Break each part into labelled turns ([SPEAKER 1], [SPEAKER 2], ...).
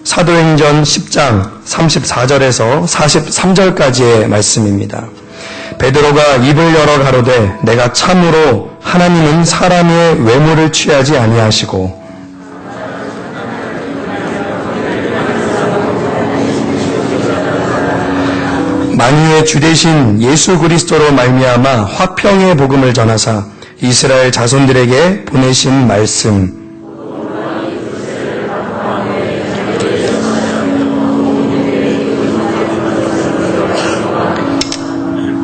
[SPEAKER 1] 사도행전 10장 34절에서 43절까지의 말씀입니다. 베드로가 입을 열어 가로되 내가 참으로 하나님은 사람의 외모를 취하지 아니하시고 만유의 주 되신 예수 그리스도로 말미암아 화평의 복음을 전하사 이스라엘 자손들에게 보내신 말씀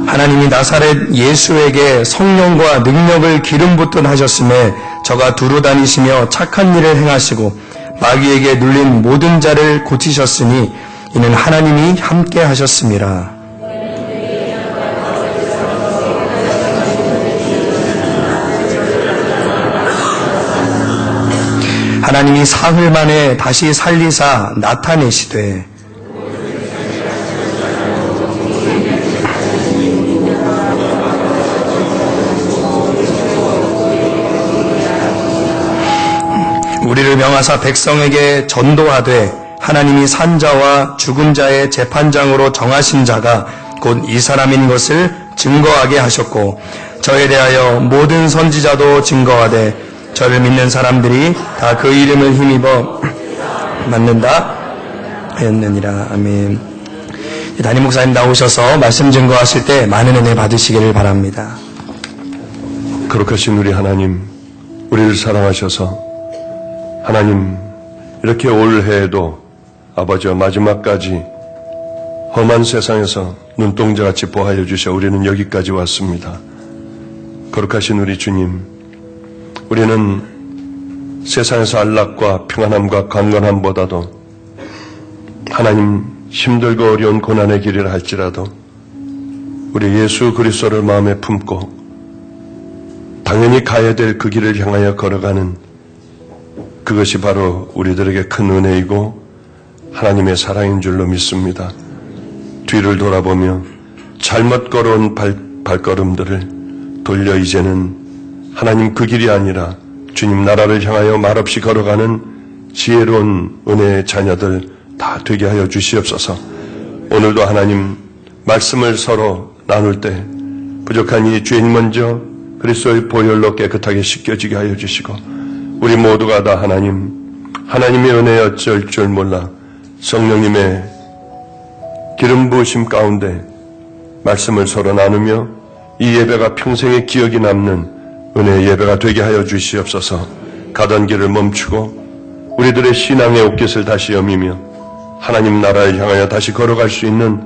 [SPEAKER 1] 하나님이 나사렛 예수에게 성령과 능력을 기름 붓듯 하셨음에 저가 두루 다니시며 착한 일을 행하시고 마귀에게 눌린 모든 자를 고치셨으니 이는 하나님이 함께 하셨습니다. 하나님이 사흘 만에 다시 살리사 나타내시되 우리를 명하사 백성에게 전도하되 하나님이 산자와 죽은 자의 재판장으로 정하신 자가 곧 이 사람인 것을 증거하게 하셨고 저에 대하여 모든 선지자도 증거하되 저를 믿는 사람들이 다 그 이름을 힘입어 맡는다 하였느니라. 아멘. 담임 목사님 나오셔서 말씀 증거하실 때 많은 은혜 받으시기를 바랍니다.
[SPEAKER 2] 거룩하신 우리 하나님, 우리를 사랑하셔서 하나님 이렇게 올해에도 아버지와 마지막까지 험한 세상에서 눈동자같이 보하여 주셔 우리는 여기까지 왔습니다. 거룩하신 우리 주님, 우리는 세상에서 안락과 평안함과 강건함보다도 하나님 힘들고 어려운 고난의 길이라 할지라도 우리 예수 그리스도를 마음에 품고 당연히 가야 될 그 길을 향하여 걸어가는 그것이 바로 우리들에게 큰 은혜이고 하나님의 사랑인 줄로 믿습니다. 뒤를 돌아보며 잘못 걸어온 발걸음들을 돌려 이제는 하나님 그 길이 아니라 주님 나라를 향하여 말없이 걸어가는 지혜로운 은혜의 자녀들 다 되게 하여 주시옵소서. 오늘도 하나님 말씀을 서로 나눌 때 부족한 이 죄인 먼저 그리스도의 보혈로 깨끗하게 씻겨지게 하여 주시고 우리 모두가 다 하나님의 은혜에 어쩔 줄 몰라 성령님의 기름 부으심 가운데 말씀을 서로 나누며 이 예배가 평생의 기억이 남는 은혜의 예배가 되게 하여 주시옵소서. 가던 길을 멈추고 우리들의 신앙의 옷깃을 다시 여미며 하나님 나라를 향하여 다시 걸어갈 수 있는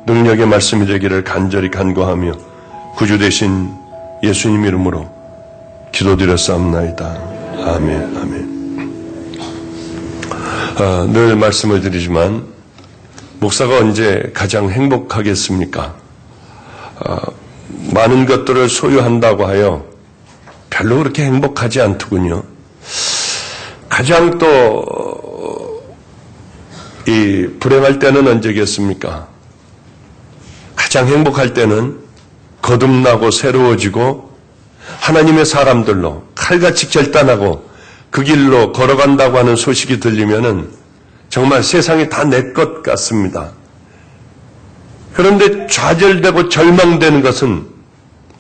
[SPEAKER 2] 능력의 말씀이 되기를 간절히 간구하며 구주 되신 예수님 이름으로 기도드렸사옵나이다. 아멘. 아멘. 늘 말씀을 드리지만 목사가 언제 가장 행복하겠습니까? 많은 것들을 소유한다고 하여 별로 그렇게 행복하지 않더군요. 가장 이 불행할 때는 언제겠습니까? 가장 행복할 때는 거듭나고 새로워지고 하나님의 사람들로 칼같이 결단하고 그 길로 걸어간다고 하는 소식이 들리면은 정말 세상이 다 내 것 같습니다. 그런데 좌절되고 절망되는 것은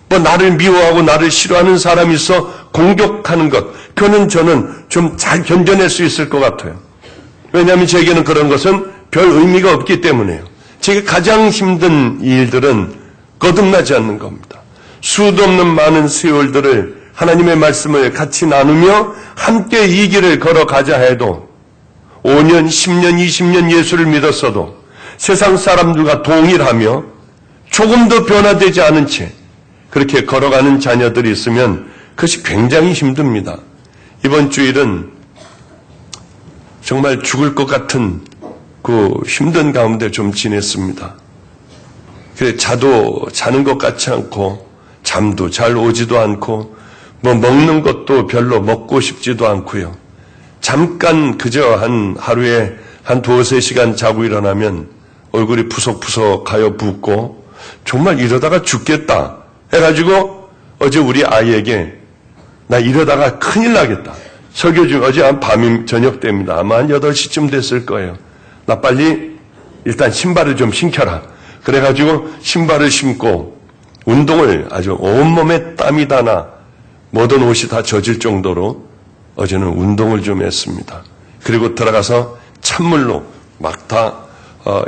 [SPEAKER 2] 나를 미워하고 나를 싫어하는 사람이 있어 공격하는 것, 그거는 저는 좀 잘 견뎌낼 수 있을 것 같아요. 왜냐하면 제게는 그런 것은 별 의미가 없기 때문에요. 제게 가장 힘든 일들은 거듭나지 않는 겁니다. 수도 없는 많은 세월들을 하나님의 말씀을 같이 나누며 함께 이 길을 걸어가자 해도 5년, 10년, 20년 예수를 믿었어도 세상 사람들과 동일하며 조금 더 변화되지 않은 채 그렇게 걸어가는 자녀들이 있으면 그것이 굉장히 힘듭니다. 이번 주일은 정말 죽을 것 같은 그 힘든 가운데 좀 지냈습니다. 그래 자는 것 같지 않고 잠도 잘 오지도 않고 먹는 것도 별로 먹고 싶지도 않고요. 잠깐 그저 하루에 한 2-3시간 자고 일어나면 얼굴이 푸석푸석 가여 붓고 정말 이러다가 죽겠다 해가지고 어제 우리 아이에게 나 이러다가 큰일 나겠다. 설교 중 어제 한 밤이 저녁 때입니다. 아마 한 8시쯤 됐을 거예요. 나 빨리 일단 신발을 좀 신겨라. 그래가지고 신발을 신고 운동을 아주 온몸에 땀이 다나 모든 옷이 다 젖을 정도로 어제는 운동을 좀 했습니다. 그리고 들어가서 찬물로 막 다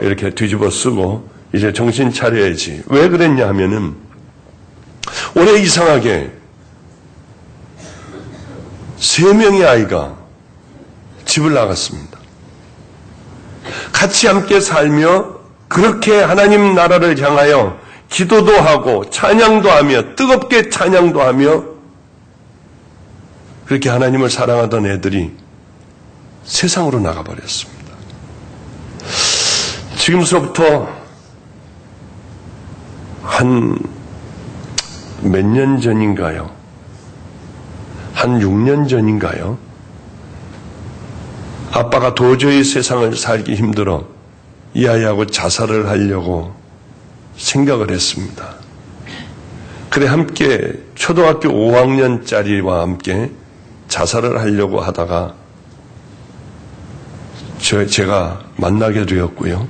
[SPEAKER 2] 이렇게 뒤집어 쓰고 이제 정신 차려야지. 왜 그랬냐 하면은 올해 이상하게 3명의 아이가 집을 나갔습니다. 같이 함께 살며 그렇게 하나님 나라를 향하여 기도도 하고 찬양도 하며 뜨겁게 찬양도 하며 그렇게 하나님을 사랑하던 애들이 세상으로 나가버렸습니다. 지금서부터 한 몇 년 전인가요? 한 6년 전인가요? 아빠가 도저히 세상을 살기 힘들어 이 아이하고 자살을 하려고 생각을 했습니다. 그래 함께 초등학교 5학년짜리와 함께 자살을 하려고 하다가 제가 만나게 되었고요.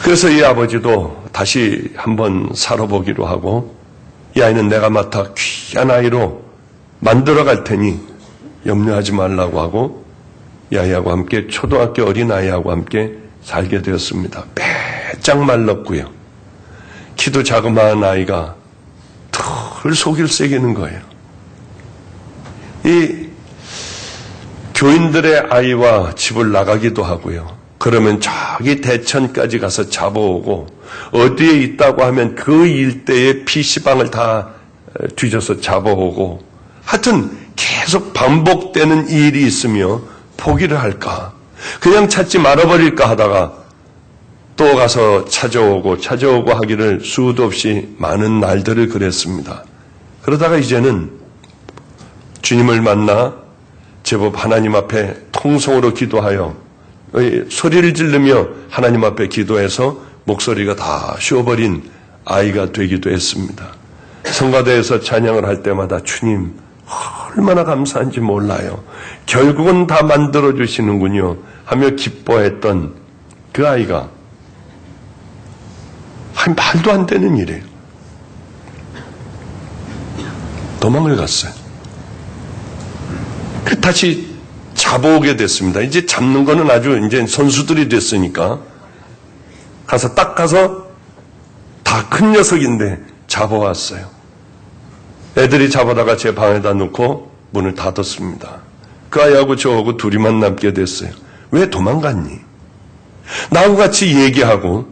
[SPEAKER 2] 그래서 이 아버지도 다시 한번 살아보기로 하고 이 아이는 내가 맡아 귀한 아이로 만들어 갈 테니 염려하지 말라고 하고 이 아이하고 함께 초등학교 어린아이하고 함께 살게 되었습니다. 빼짝 말랐고요. 키도 자그마한 아이가 털 속일 새기는 거예요. 이 교인들의 아이와 집을 나가기도 하고요. 그러면 저기 대천까지 가서 잡아오고 어디에 있다고 하면 그 일대의 PC방을 다 뒤져서 잡아오고 하여튼 계속 반복되는 일이 있으며 포기를 할까 그냥 찾지 말아버릴까 하다가 또 가서 찾아오고 하기를 수도 없이 많은 날들을 그랬습니다. 그러다가 이제는 주님을 만나 제법 하나님 앞에 통성으로 기도하여 소리를 지르며 하나님 앞에 기도해서 목소리가 다 쉬어버린 아이가 되기도 했습니다. 성가대에서 찬양을 할 때마다 주님 얼마나 감사한지 몰라요. 결국은 다 만들어주시는군요 하며 기뻐했던 그 아이가 말도 안 되는 일이에요. 도망을 갔어요. 다시 잡아오게 됐습니다. 이제 잡는 거는 아주 이제 선수들이 됐으니까 가서 딱 가서 다 큰 녀석인데 잡아왔어요. 애들이 잡아다가 제 방에다 놓고 문을 닫았습니다. 그 아이하고 저하고 둘이만 남게 됐어요. 왜 도망갔니? 나하고 같이 얘기하고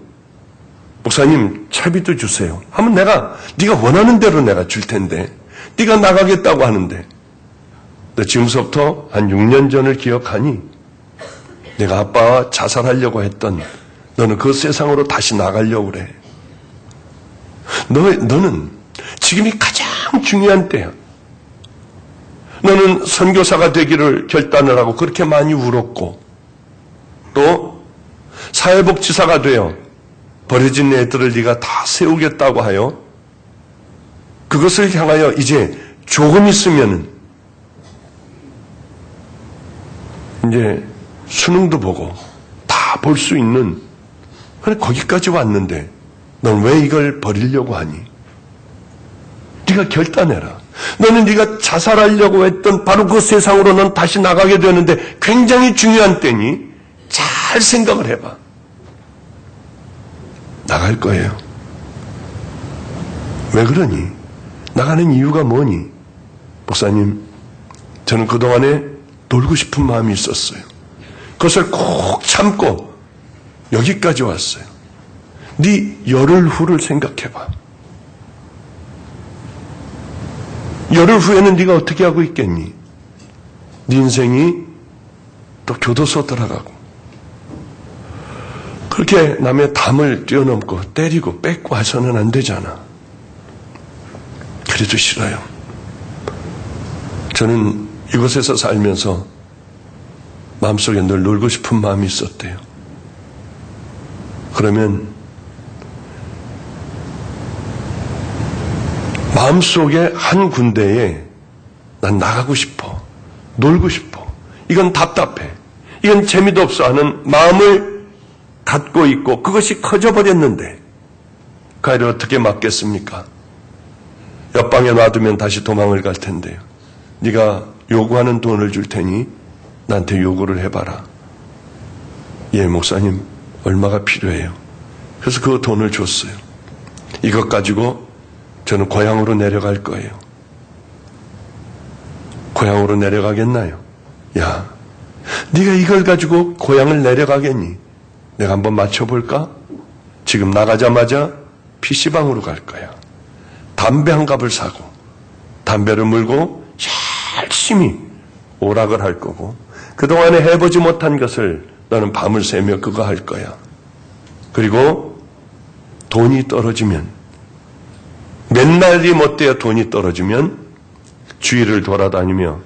[SPEAKER 2] 목사님 차비도 주세요 하면 네가 원하는 대로 내가 줄 텐데 네가 나가겠다고 하는데 너 지금서부터 한 6년 전을 기억하니 내가 아빠와 자살하려고 했던 너는 그 세상으로 다시 나가려고 그래. 너는 지금이 가장 중요한 때야. 너는 선교사가 되기를 결단을 하고 그렇게 많이 울었고 또 사회복지사가 되어 버려진 애들을 네가 다 세우겠다고 하여 그것을 향하여 이제 조금 있으면은 이제 수능도 보고 다 볼 수 있는 거기까지 왔는데 넌 왜 이걸 버리려고 하니? 네가 결단해라. 너는 네가 자살하려고 했던 바로 그 세상으로 넌 다시 나가게 되는데 굉장히 중요한 때니 잘 생각을 해봐. 나갈 거예요. 왜 그러니? 나가는 이유가 뭐니? 목사님, 저는 그동안에 놀고 싶은 마음이 있었어요. 그것을 꼭 참고 여기까지 왔어요. 네 열흘 후를 생각해봐. 열흘 후에는 네가 어떻게 하고 있겠니? 네 인생이 또 교도소 들어가고 그렇게 남의 담을 뛰어넘고 때리고 뺏고 해서는 안 되잖아. 그래도 싫어요. 저는 이곳에서 살면서 마음속에 늘 놀고 싶은 마음이 있었대요. 그러면 마음속에 한 군데에 난 나가고 싶어. 놀고 싶어. 이건 답답해. 이건 재미도 없어 하는 마음을 갖고 있고 그것이 커져버렸는데 그 아이를 어떻게 맡겠습니까? 옆방에 놔두면 다시 도망을 갈 텐데요. 네가 요구하는 돈을 줄 테니 나한테 요구를 해봐라. 예, 목사님 얼마가 필요해요? 그래서 그 돈을 줬어요. 이것 가지고 저는 고향으로 내려갈 거예요. 고향으로 내려가겠나요? 야, 네가 이걸 가지고 고향을 내려가겠니? 내가 한번 맞춰볼까? 지금 나가자마자 PC방으로 갈 거야. 담배 한 갑을 사고 담배를 물고 열심히 오락을 할 거고 그동안에 해보지 못한 것을 너는 밤을 새며 그거 할 거야. 그리고 돈이 떨어지면 몇 날이 못되어 돈이 떨어지면 주위를 돌아다니며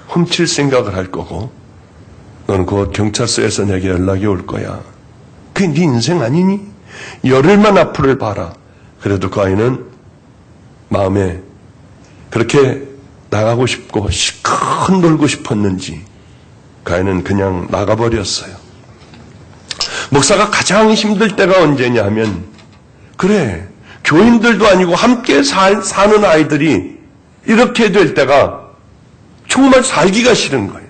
[SPEAKER 2] 훔칠 생각을 할 거고 너는 곧 경찰서에서 내게 연락이 올 거야. 그게 네 인생 아니니? 열흘만 앞을 봐라. 그래도 그 아이는 마음에 그렇게 나가고 싶고 실컷 놀고 싶었는지 그 아이는 그냥 나가버렸어요. 목사가 가장 힘들 때가 언제냐 하면 그래 교인들도 아니고 함께 사는 아이들이 이렇게 될 때가 정말 살기가 싫은 거예요.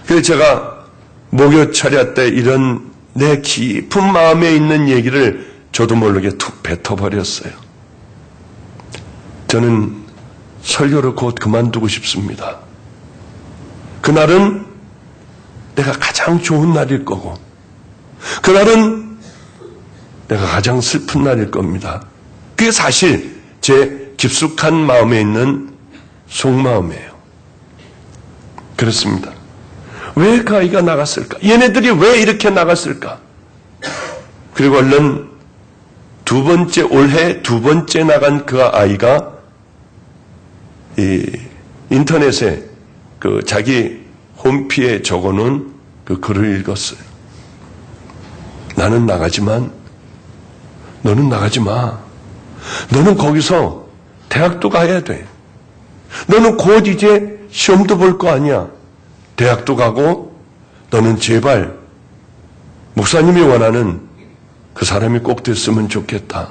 [SPEAKER 2] 그래서 제가 목요 차례 때 이런 내 깊은 마음에 있는 얘기를 저도 모르게 툭 뱉어버렸어요. 저는 설교를 곧 그만두고 싶습니다. 그날은 내가 가장 좋은 날일 거고 그날은 내가 가장 슬픈 날일 겁니다. 그게 사실 제 깊숙한 마음에 있는 속마음이에요. 그렇습니다. 왜 그 아이가 나갔을까? 얘네들이 왜 이렇게 나갔을까? 그리고 얼른 올해 두 번째 나간 그 아이가 이 인터넷에 그 자기 홈피에 적어놓은 그 글을 읽었어요. 나는 나가지만 너는 나가지 마. 너는 거기서 대학도 가야 돼. 너는 곧 이제 시험도 볼 거 아니야. 대학도 가고 너는 제발 목사님이 원하는 그 사람이 꼭 됐으면 좋겠다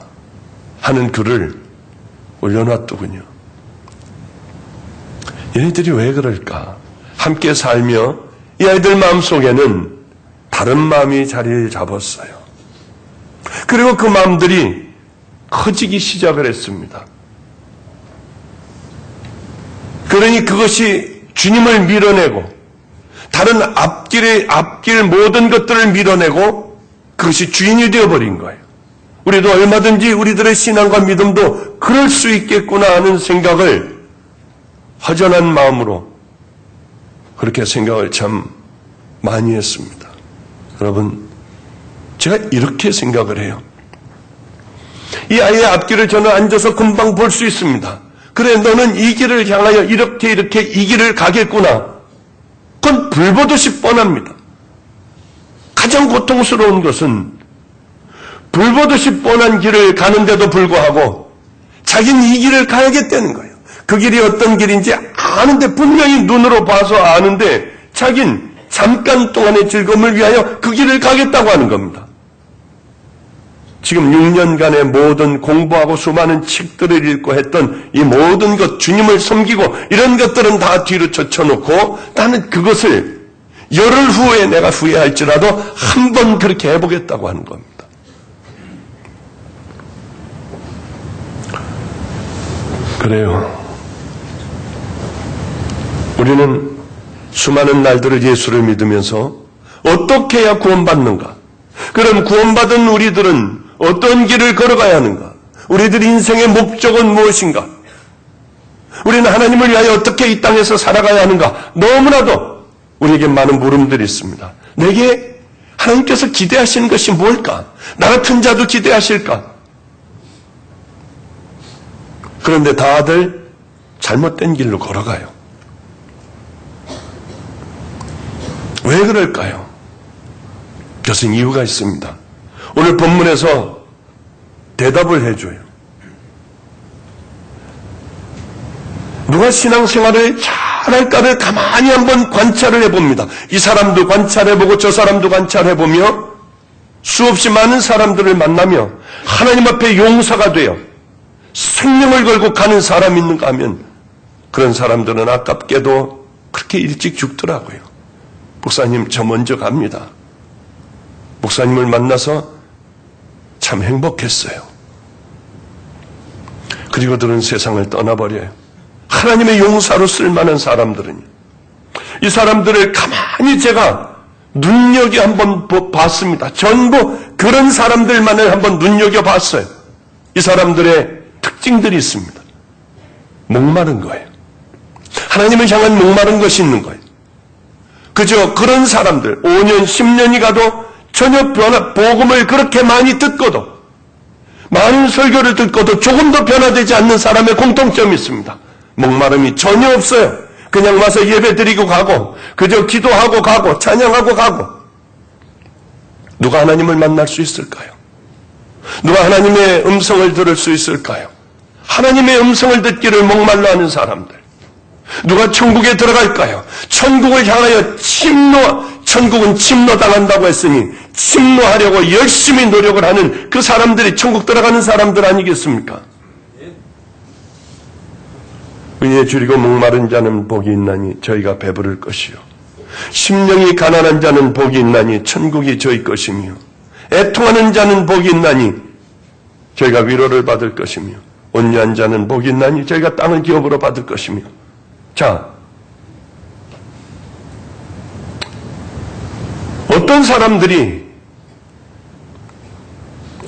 [SPEAKER 2] 하는 글을 올려놨더군요. 얘네들이 왜 그럴까? 함께 살며 이 아이들 마음속에는 다른 마음이 자리를 잡았어요. 그리고 그 마음들이 커지기 시작을 했습니다. 그러니 그것이 주님을 밀어내고 다른 앞길 모든 것들을 밀어내고 그것이 주인이 되어버린 거예요. 우리도 얼마든지 우리들의 신앙과 믿음도 그럴 수 있겠구나 하는 생각을 허전한 마음으로 그렇게 생각을 참 많이 했습니다. 여러분, 제가 이렇게 생각을 해요. 이 아이의 앞길을 저는 앉아서 금방 볼 수 있습니다. 그래, 너는 이 길을 향하여 이렇게 이 길을 가겠구나. 그건 불보듯이 뻔합니다. 가장 고통스러운 것은 불보듯이 뻔한 길을 가는데도 불구하고 자기는 이 길을 가야겠다는 거예요. 그 길이 어떤 길인지 아는데 분명히 눈으로 봐서 아는데 자기는 잠깐 동안의 즐거움을 위하여 그 길을 가겠다고 하는 겁니다. 지금 6년간의 모든 공부하고 수많은 책들을 읽고 했던 이 모든 것, 주님을 섬기고 이런 것들은 다 뒤로 젖혀놓고 나는 그것을 열흘 후에 내가 후회할지라도 한 번 그렇게 해보겠다고 하는 겁니다. 그래요. 우리는 수많은 날들을 예수를 믿으면서 어떻게 해야 구원받는가? 그럼 구원받은 우리들은 어떤 길을 걸어가야 하는가? 우리들 인생의 목적은 무엇인가? 우리는 하나님을 위하여 어떻게 이 땅에서 살아가야 하는가? 너무나도 우리에게 많은 물음들이 있습니다. 내게 하나님께서 기대하시는 것이 뭘까? 나 같은 자도 기대하실까? 그런데 다들 잘못된 길로 걸어가요. 왜 그럴까요? 그것은 이유가 있습니다. 오늘 본문에서 대답을 해줘요. 누가 신앙생활을 잘 살아갈까를 가만히 한번 관찰을 해봅니다. 이 사람도 관찰해보고 저 사람도 관찰해보며 수없이 많은 사람들을 만나며 하나님 앞에 용사가 되어 생명을 걸고 가는 사람이 있는가 하면 그런 사람들은 아깝게도 그렇게 일찍 죽더라고요. 목사님, 저 먼저 갑니다. 목사님을 만나서 참 행복했어요. 그리고들은 세상을 떠나버려요. 하나님의 용사로 쓸만한 사람들은요. 이 사람들을 가만히 제가 눈여겨 한번 봤습니다. 전부 그런 사람들만을 한번 눈여겨봤어요. 이 사람들의 특징들이 있습니다. 목마른 거예요. 하나님을 향한 목마른 것이 있는 거예요. 그저 그런 사람들 5년 10년이 가도 전혀 복음을 그렇게 많이 듣고도 많은 설교를 듣고도 조금도 변화되지 않는 사람의 공통점이 있습니다. 목마름이 전혀 없어요. 그냥 와서 예배 드리고 가고 그저 기도하고 가고 찬양하고 가고. 누가 하나님을 만날 수 있을까요? 누가 하나님의 음성을 들을 수 있을까요? 하나님의 음성을 듣기를 목말라 하는 사람들. 누가 천국에 들어갈까요? 천국을 향하여 천국은 침노당한다고 했으니 침노하려고 열심히 노력을 하는 그 사람들이 천국 들어가는 사람들 아니겠습니까? 의에 줄이고 목마른 자는 복이 있나니 저희가 배부를 것이요. 심령이 가난한 자는 복이 있나니 천국이 저희 것이며 애통하는 자는 복이 있나니 저희가 위로를 받을 것이며 온유한 자는 복이 있나니 저희가 땅을 기업으로 받을 것이며. 자, 어떤 사람들이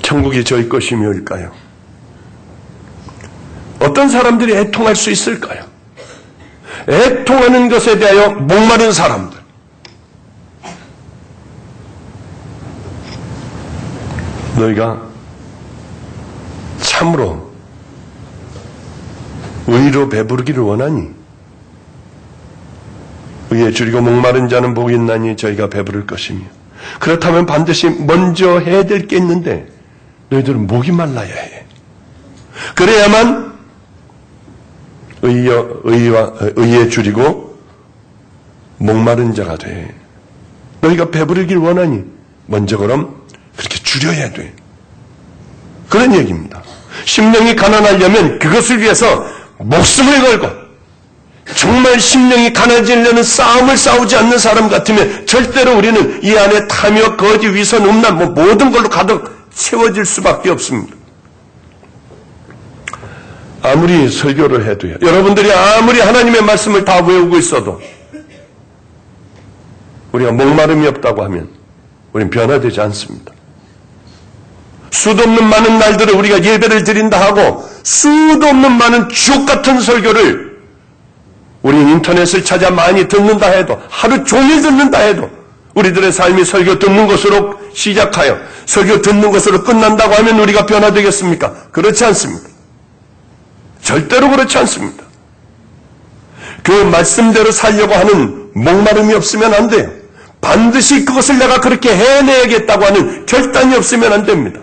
[SPEAKER 2] 천국이 저희 것이며일까요? 어떤 사람들이 애통할 수 있을까요? 애통하는 것에 대하여 목마른 사람들. 너희가 참으로 의로 배부르기를 원하니 의에 줄이고 목마른 자는 복이 있나니 저희가 배부를 것이며. 그렇다면 반드시 먼저 해야 될 게 있는데 너희들은 목이 말라야 해. 그래야만 의에 줄이고 목마른 자가 돼. 너희가 배부르길 원하니 먼저 그럼 그렇게 줄여야 돼. 그런 얘기입니다. 심령이 가난하려면 그것을 위해서 목숨을 걸고 정말 심령이 가난해지려는 싸움을 싸우지 않는 사람 같으면 절대로 우리는 이 안에 탐욕, 거짓, 위선, 음란 모든 걸로 가득 채워질 수밖에 없습니다. 아무리 설교를 해도요. 여러분들이 아무리 하나님의 말씀을 다 외우고 있어도 우리가 목마름이 없다고 하면 우리는 변화되지 않습니다. 수도 없는 많은 날들을 우리가 예배를 드린다 하고 수도 없는 많은 주옥 같은 설교를 우리는 인터넷을 찾아 많이 듣는다 해도 하루 종일 듣는다 해도 우리들의 삶이 설교 듣는 것으로 시작하여 설교 듣는 것으로 끝난다고 하면 우리가 변화되겠습니까? 그렇지 않습니다. 절대로 그렇지 않습니다. 그 말씀대로 살려고 하는 목마름이 없으면 안 돼요. 반드시 그것을 내가 그렇게 해내야겠다고 하는 결단이 없으면 안 됩니다.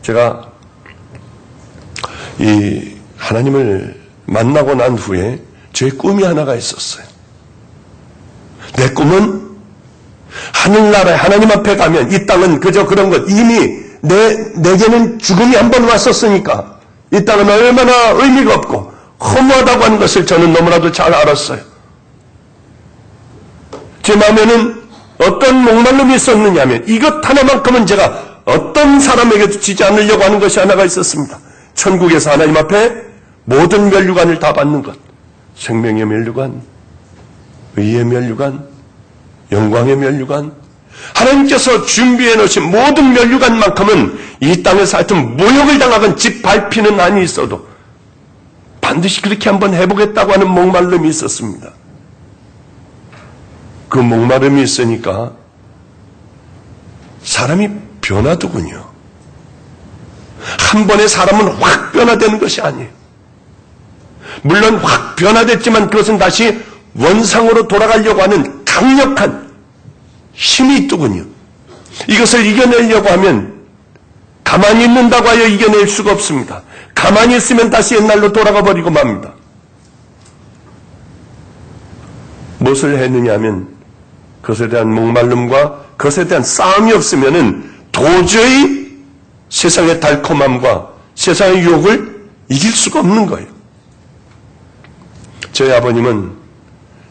[SPEAKER 2] 제가 이 하나님을 만나고 난 후에 제 꿈이 하나가 있었어요. 내 꿈은 하늘나라에 하나님 앞에 가면 이 땅은 그저 그런 것 이미 내게는 죽음이 한 번 왔었으니까 이 땅은 얼마나 의미가 없고 허무하다고 하는 것을 저는 너무나도 잘 알았어요. 제 마음에는 어떤 목말름이 있었느냐면 이것 하나만큼은 제가 어떤 사람에게도 지지 않으려고 하는 것이 하나가 있었습니다. 천국에서 하나님 앞에 모든 면류관을 다 받는 것. 생명의 면류관, 의의 면류관, 영광의 면류관, 하나님께서 준비해 놓으신 모든 면류관만큼은 이 땅에서 하여튼 모욕을 당하건 집 밟히는 한이 있어도 반드시 그렇게 한번 해보겠다고 하는 목마름이 있었습니다. 그 목마름이 있으니까 사람이 변하더군요. 한 번에 사람은 확 변화되는 것이 아니에요. 물론 확 변화됐지만 그것은 다시 원상으로 돌아가려고 하는 강력한 힘이 있더군요. 이것을 이겨내려고 하면 가만히 있는다고 하여 이겨낼 수가 없습니다. 가만히 있으면 다시 옛날로 돌아가 버리고 맙니다. 무엇을 했느냐 하면 그것에 대한 목마름과 그것에 대한 싸움이 없으면은 도저히 세상의 달콤함과 세상의 유혹을 이길 수가 없는 거예요. 저희 아버님은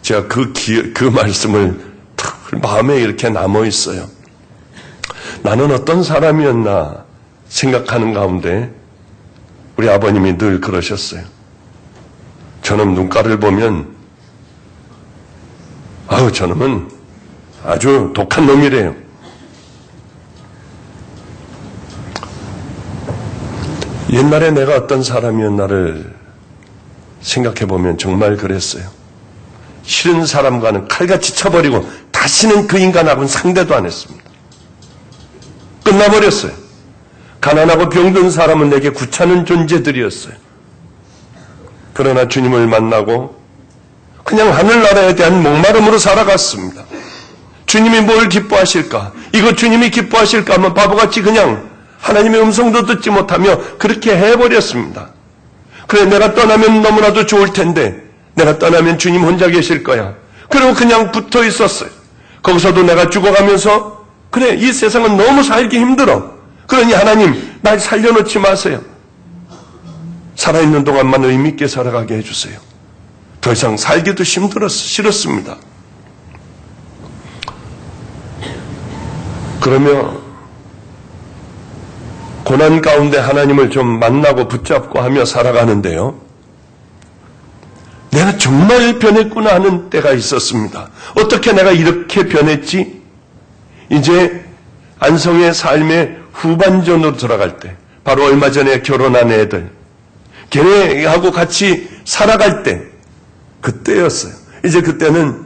[SPEAKER 2] 제가 그 말씀을 마음에 이렇게 남아 있어요. 나는 어떤 사람이었나 생각하는 가운데 우리 아버님이 늘 그러셨어요. 저놈 눈가를 보면 저놈은 아주 독한 놈이래요. 옛날에 내가 어떤 사람이었나를 생각해보면 정말 그랬어요. 싫은 사람과는 칼같이 쳐버리고 다시는 그 인간하고는 상대도 안 했습니다. 끝나버렸어요. 가난하고 병든 사람은 내게 구차는 존재들이었어요. 그러나 주님을 만나고 그냥 하늘나라에 대한 목마름으로 살아갔습니다. 주님이 뭘 기뻐하실까? 이거 주님이 기뻐하실까 하면 바보같이 그냥 하나님의 음성도 듣지 못하며 그렇게 해버렸습니다. 그래, 내가 떠나면 너무나도 좋을 텐데 내가 떠나면 주님 혼자 계실 거야. 그리고 그냥 붙어 있었어요. 거기서도 내가 죽어가면서 그래, 이 세상은 너무 살기 힘들어. 그러니 하나님, 날 살려놓지 마세요. 살아있는 동안만 의미있게 살아가게 해주세요. 더 이상 살기도 싫었습니다. 그러며 고난 가운데 하나님을 좀 만나고 붙잡고 하며 살아가는데요. 내가 정말 변했구나 하는 때가 있었습니다. 어떻게 내가 이렇게 변했지? 이제 안성의 삶의 후반전으로 들어갈 때, 바로 얼마 전에 결혼한 애들, 걔네하고 같이 살아갈 때, 그때였어요. 이제 그때는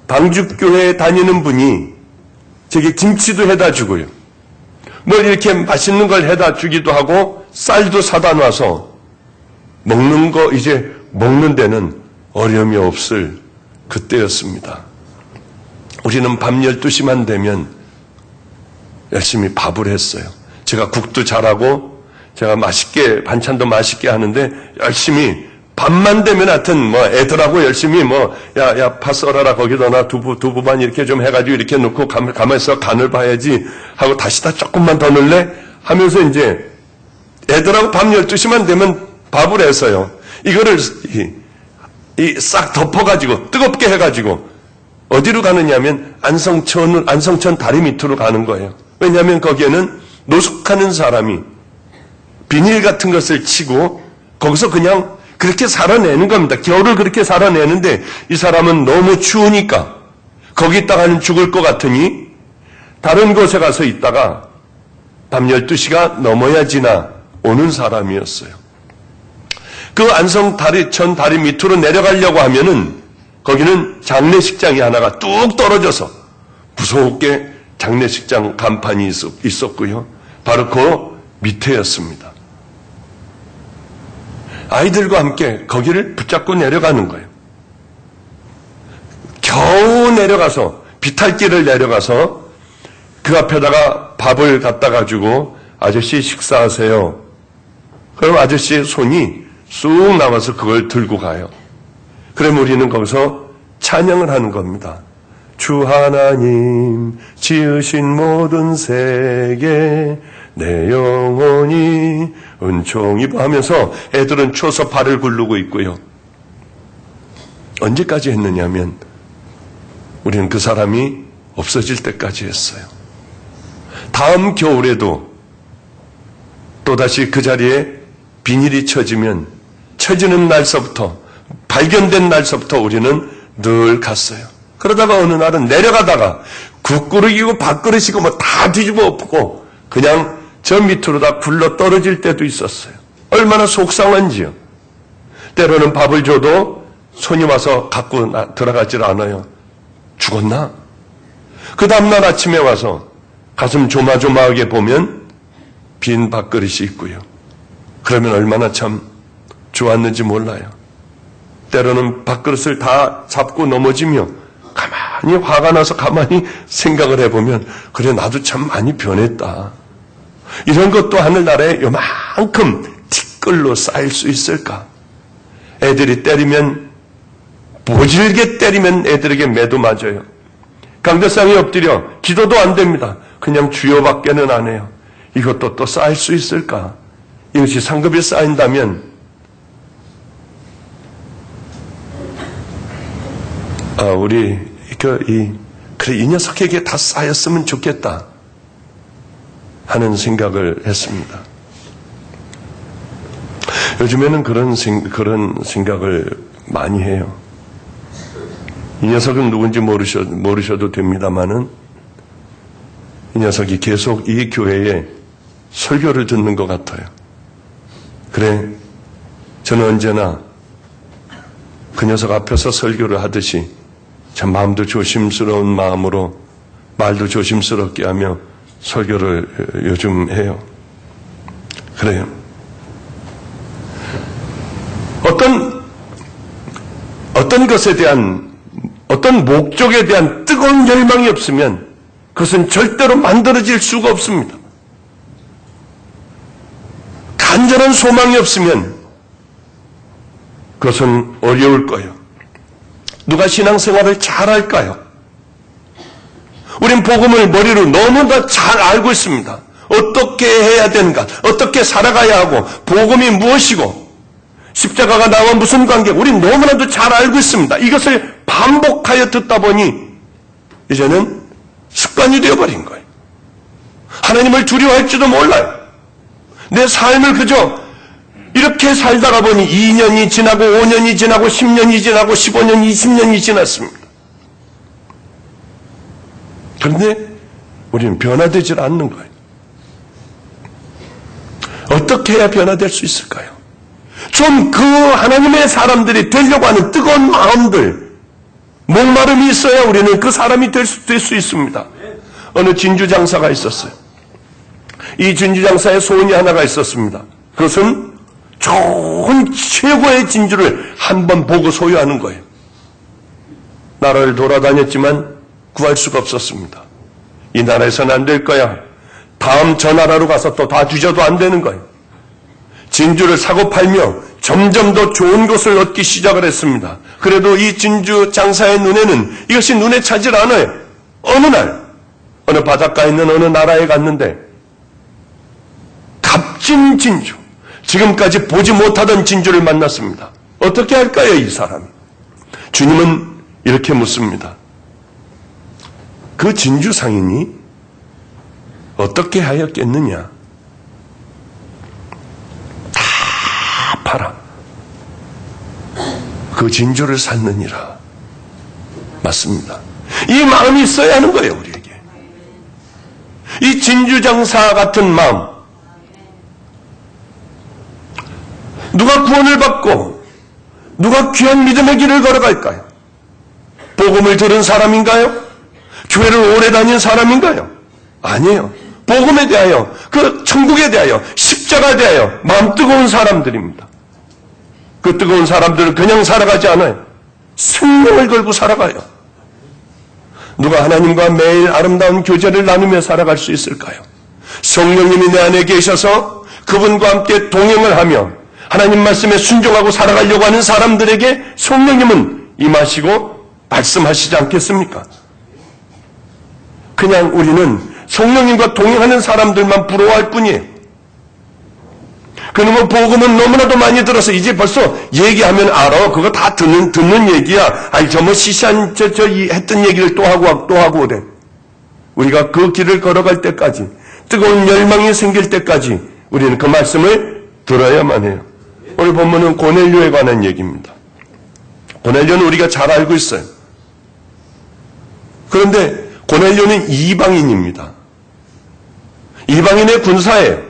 [SPEAKER 2] 방죽교회에 다니는 분이 저기 김치도 해다 주고요. 뭘 이렇게 맛있는 걸 해다 주기도 하고 쌀도 사다 놔서 먹는 거 이제 먹는 데는 어려움이 없을 그때였습니다. 우리는 밤 12시만 되면 열심히 밥을 했어요. 제가 국도 잘하고 제가 맛있게 반찬도 맛있게 하는데 열심히 밤만 되면 하여튼 애들하고 열심히 야 파 썰어라 거기다 나 두부만 이렇게 좀 해가지고 이렇게 넣고 가만있어 간을 봐야지 하고 다시 다 조금만 더 넣을래? 하면서 이제 애들하고 밤 12시만 되면 밥을 했어요. 이거를 싹 덮어가지고 뜨겁게 해가지고 어디로 가느냐면 안성천 다리 밑으로 가는 거예요. 왜냐하면 거기에는 노숙하는 사람이 비닐 같은 것을 치고 거기서 그냥 그렇게 살아내는 겁니다. 겨울을 그렇게 살아내는데 이 사람은 너무 추우니까 거기 있다가는 죽을 것 같으니 다른 곳에 가서 있다가 밤 12시가 넘어야지나 오는 사람이었어요. 그 안성천 다리 밑으로 내려가려고 하면은 거기는 장례식장이 하나가 뚝 떨어져서 무섭게 장례식장 간판이 있었고요. 바로 그 밑에였습니다. 아이들과 함께 거기를 붙잡고 내려가는 거예요. 겨우 내려가서 비탈길을 내려가서 그 앞에다가 밥을 갖다 가지고 아저씨 식사하세요. 그럼 아저씨의 손이 쑥 나와서 그걸 들고 가요. 그럼 우리는 거기서 찬양을 하는 겁니다. 주 하나님 지으신 모든 세계 내 영혼이 은총이 하면서 애들은 추워서 발을 굴르고 있고요. 언제까지 했느냐면 우리는 그 사람이 없어질 때까지 했어요. 다음 겨울에도 또다시 그 자리에 비닐이 쳐지는 날서부터 발견된 날서부터 우리는 늘 갔어요. 그러다가 어느 날은 내려가다가 국그릇이고 밥그릇이고 다 뒤집어 엎고 그냥 저 밑으로 다 굴러 떨어질 때도 있었어요. 얼마나 속상한지요. 때로는 밥을 줘도 손이 와서 갖고 들어가질 않아요. 죽었나? 그 다음날 아침에 와서 가슴 조마조마하게 보면 빈 밥그릇이 있고요. 그러면 얼마나 참 좋았는지 몰라요. 때로는 밥그릇을 다 잡고 넘어지며 가만히 화가 나서 가만히 생각을 해보면 그래 나도 참 많이 변했다. 이런 것도 하늘나라에 요만큼 티끌로 쌓일 수 있을까? 애들이 때리면 보질게 때리면 애들에게 매도 맞아요. 강대상에 엎드려 기도도 안 됩니다. 그냥 주여밖에는 안 해요. 이것도 또 쌓일 수 있을까? 이것이 상급이 쌓인다면 우리 이 녀석에게 다 쌓였으면 좋겠다 하는 생각을 했습니다. 요즘에는 그런 생각을 많이 해요. 이 녀석은 누군지 모르셔도 됩니다만은 이 녀석이 계속 이 교회에 설교를 듣는 것 같아요. 그래, 저는 언제나 그 녀석 앞에서 설교를 하듯이 참 마음도 조심스러운 마음으로 말도 조심스럽게 하며 설교를 요즘 해요. 그래요. 어떤 것에 대한, 어떤 목적에 대한 뜨거운 열망이 없으면 그것은 절대로 만들어질 수가 없습니다. 간절한 소망이 없으면 그것은 어려울 거예요. 누가 신앙생활을 잘 할까요? 우린 복음을 머리로 너무나 잘 알고 있습니다. 어떻게 해야 되는가, 어떻게 살아가야 하고, 복음이 무엇이고, 십자가가 나와 무슨 관계, 우린 너무나도 잘 알고 있습니다. 이것을 반복하여 듣다 보니 이제는 습관이 되어버린 거예요. 하나님을 두려워할지도 몰라요. 내 삶을 그저 이렇게 살다가 보니 2년이 지나고 5년이 지나고 10년이 지나고 15년, 20년이 지났습니다. 그런데 우리는 변화되질 않는 거예요. 어떻게 해야 변화될 수 있을까요? 좀 그 하나님의 사람들이 되려고 하는 뜨거운 마음들, 목마름이 있어야 우리는 그 사람이 될 수 있습니다. 어느 진주장사가 있었어요. 이 진주장사의 소원이 하나가 있었습니다. 그것은 좋은 최고의 진주를 한번 보고 소유하는 거예요. 나라를 돌아다녔지만 구할 수가 없었습니다. 이 나라에서는 안 될 거야. 다음 저 나라로 가서 또 다 뒤져도 안 되는 거예요. 진주를 사고 팔며 점점 더 좋은 것을 얻기 시작을 했습니다. 그래도 이 진주 장사의 눈에는 이것이 눈에 차질 않아요. 어느 날 어느 바닷가에 있는 어느 나라에 갔는데 값진 진주, 지금까지 보지 못하던 진주를 만났습니다. 어떻게 할까요, 이 사람이? 주님은 이렇게 묻습니다. 그 진주 상인이 어떻게 하였겠느냐? 다 팔아. 그 진주를 샀느니라. 맞습니다. 이 마음이 있어야 하는 거예요, 우리에게. 이 진주 장사 같은 마음. 누가 구원을 받고 누가 귀한 믿음의 길을 걸어갈까요? 복음을 들은 사람인가요? 교회를 오래 다닌 사람인가요? 아니에요. 복음에 대하여, 그 천국에 대하여, 십자가에 대하여 마음 뜨거운 사람들입니다. 그 뜨거운 사람들은 그냥 살아가지 않아요. 생명을 걸고 살아가요. 누가 하나님과 매일 아름다운 교제를 나누며 살아갈 수 있을까요? 성령님이 내 안에 계셔서 그분과 함께 동행을 하며 하나님 말씀에 순종하고 살아가려고 하는 사람들에게 성령님은 임하시고 말씀하시지 않겠습니까? 그냥 우리는 성령님과 동행하는 사람들만 부러워할 뿐이에요. 그러면 복음은 너무나도 많이 들어서 이제 벌써 얘기하면 알아. 그거 다 듣는 얘기야. 아니, 저 뭐 시시한, 했던 얘기를 또 하고 오래. 우리가 그 길을 걸어갈 때까지, 뜨거운 열망이 생길 때까지 우리는 그 말씀을 들어야만 해요. 오늘 본문은 고넬료에 관한 얘기입니다. 고넬료는 우리가 잘 알고 있어요. 그런데 고넬료는 이방인입니다. 이방인의 군사예요.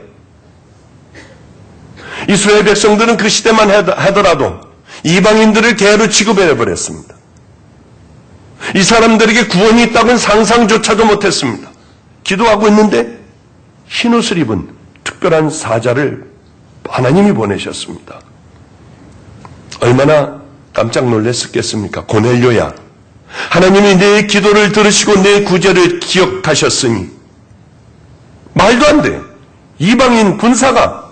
[SPEAKER 2] 이스라엘 백성들은 그 시대만 하더라도 이방인들을 개로 취급해버렸습니다. 이 사람들에게 구원이 있다고는 상상조차도 못했습니다. 기도하고 있는데 흰옷을 입은 특별한 사자를 하나님이 보내셨습니다. 얼마나 깜짝 놀랐겠습니까? 고넬료야, 하나님이 내 기도를 들으시고 내 구제를 기억하셨으니. 말도 안 돼요. 이방인 군사가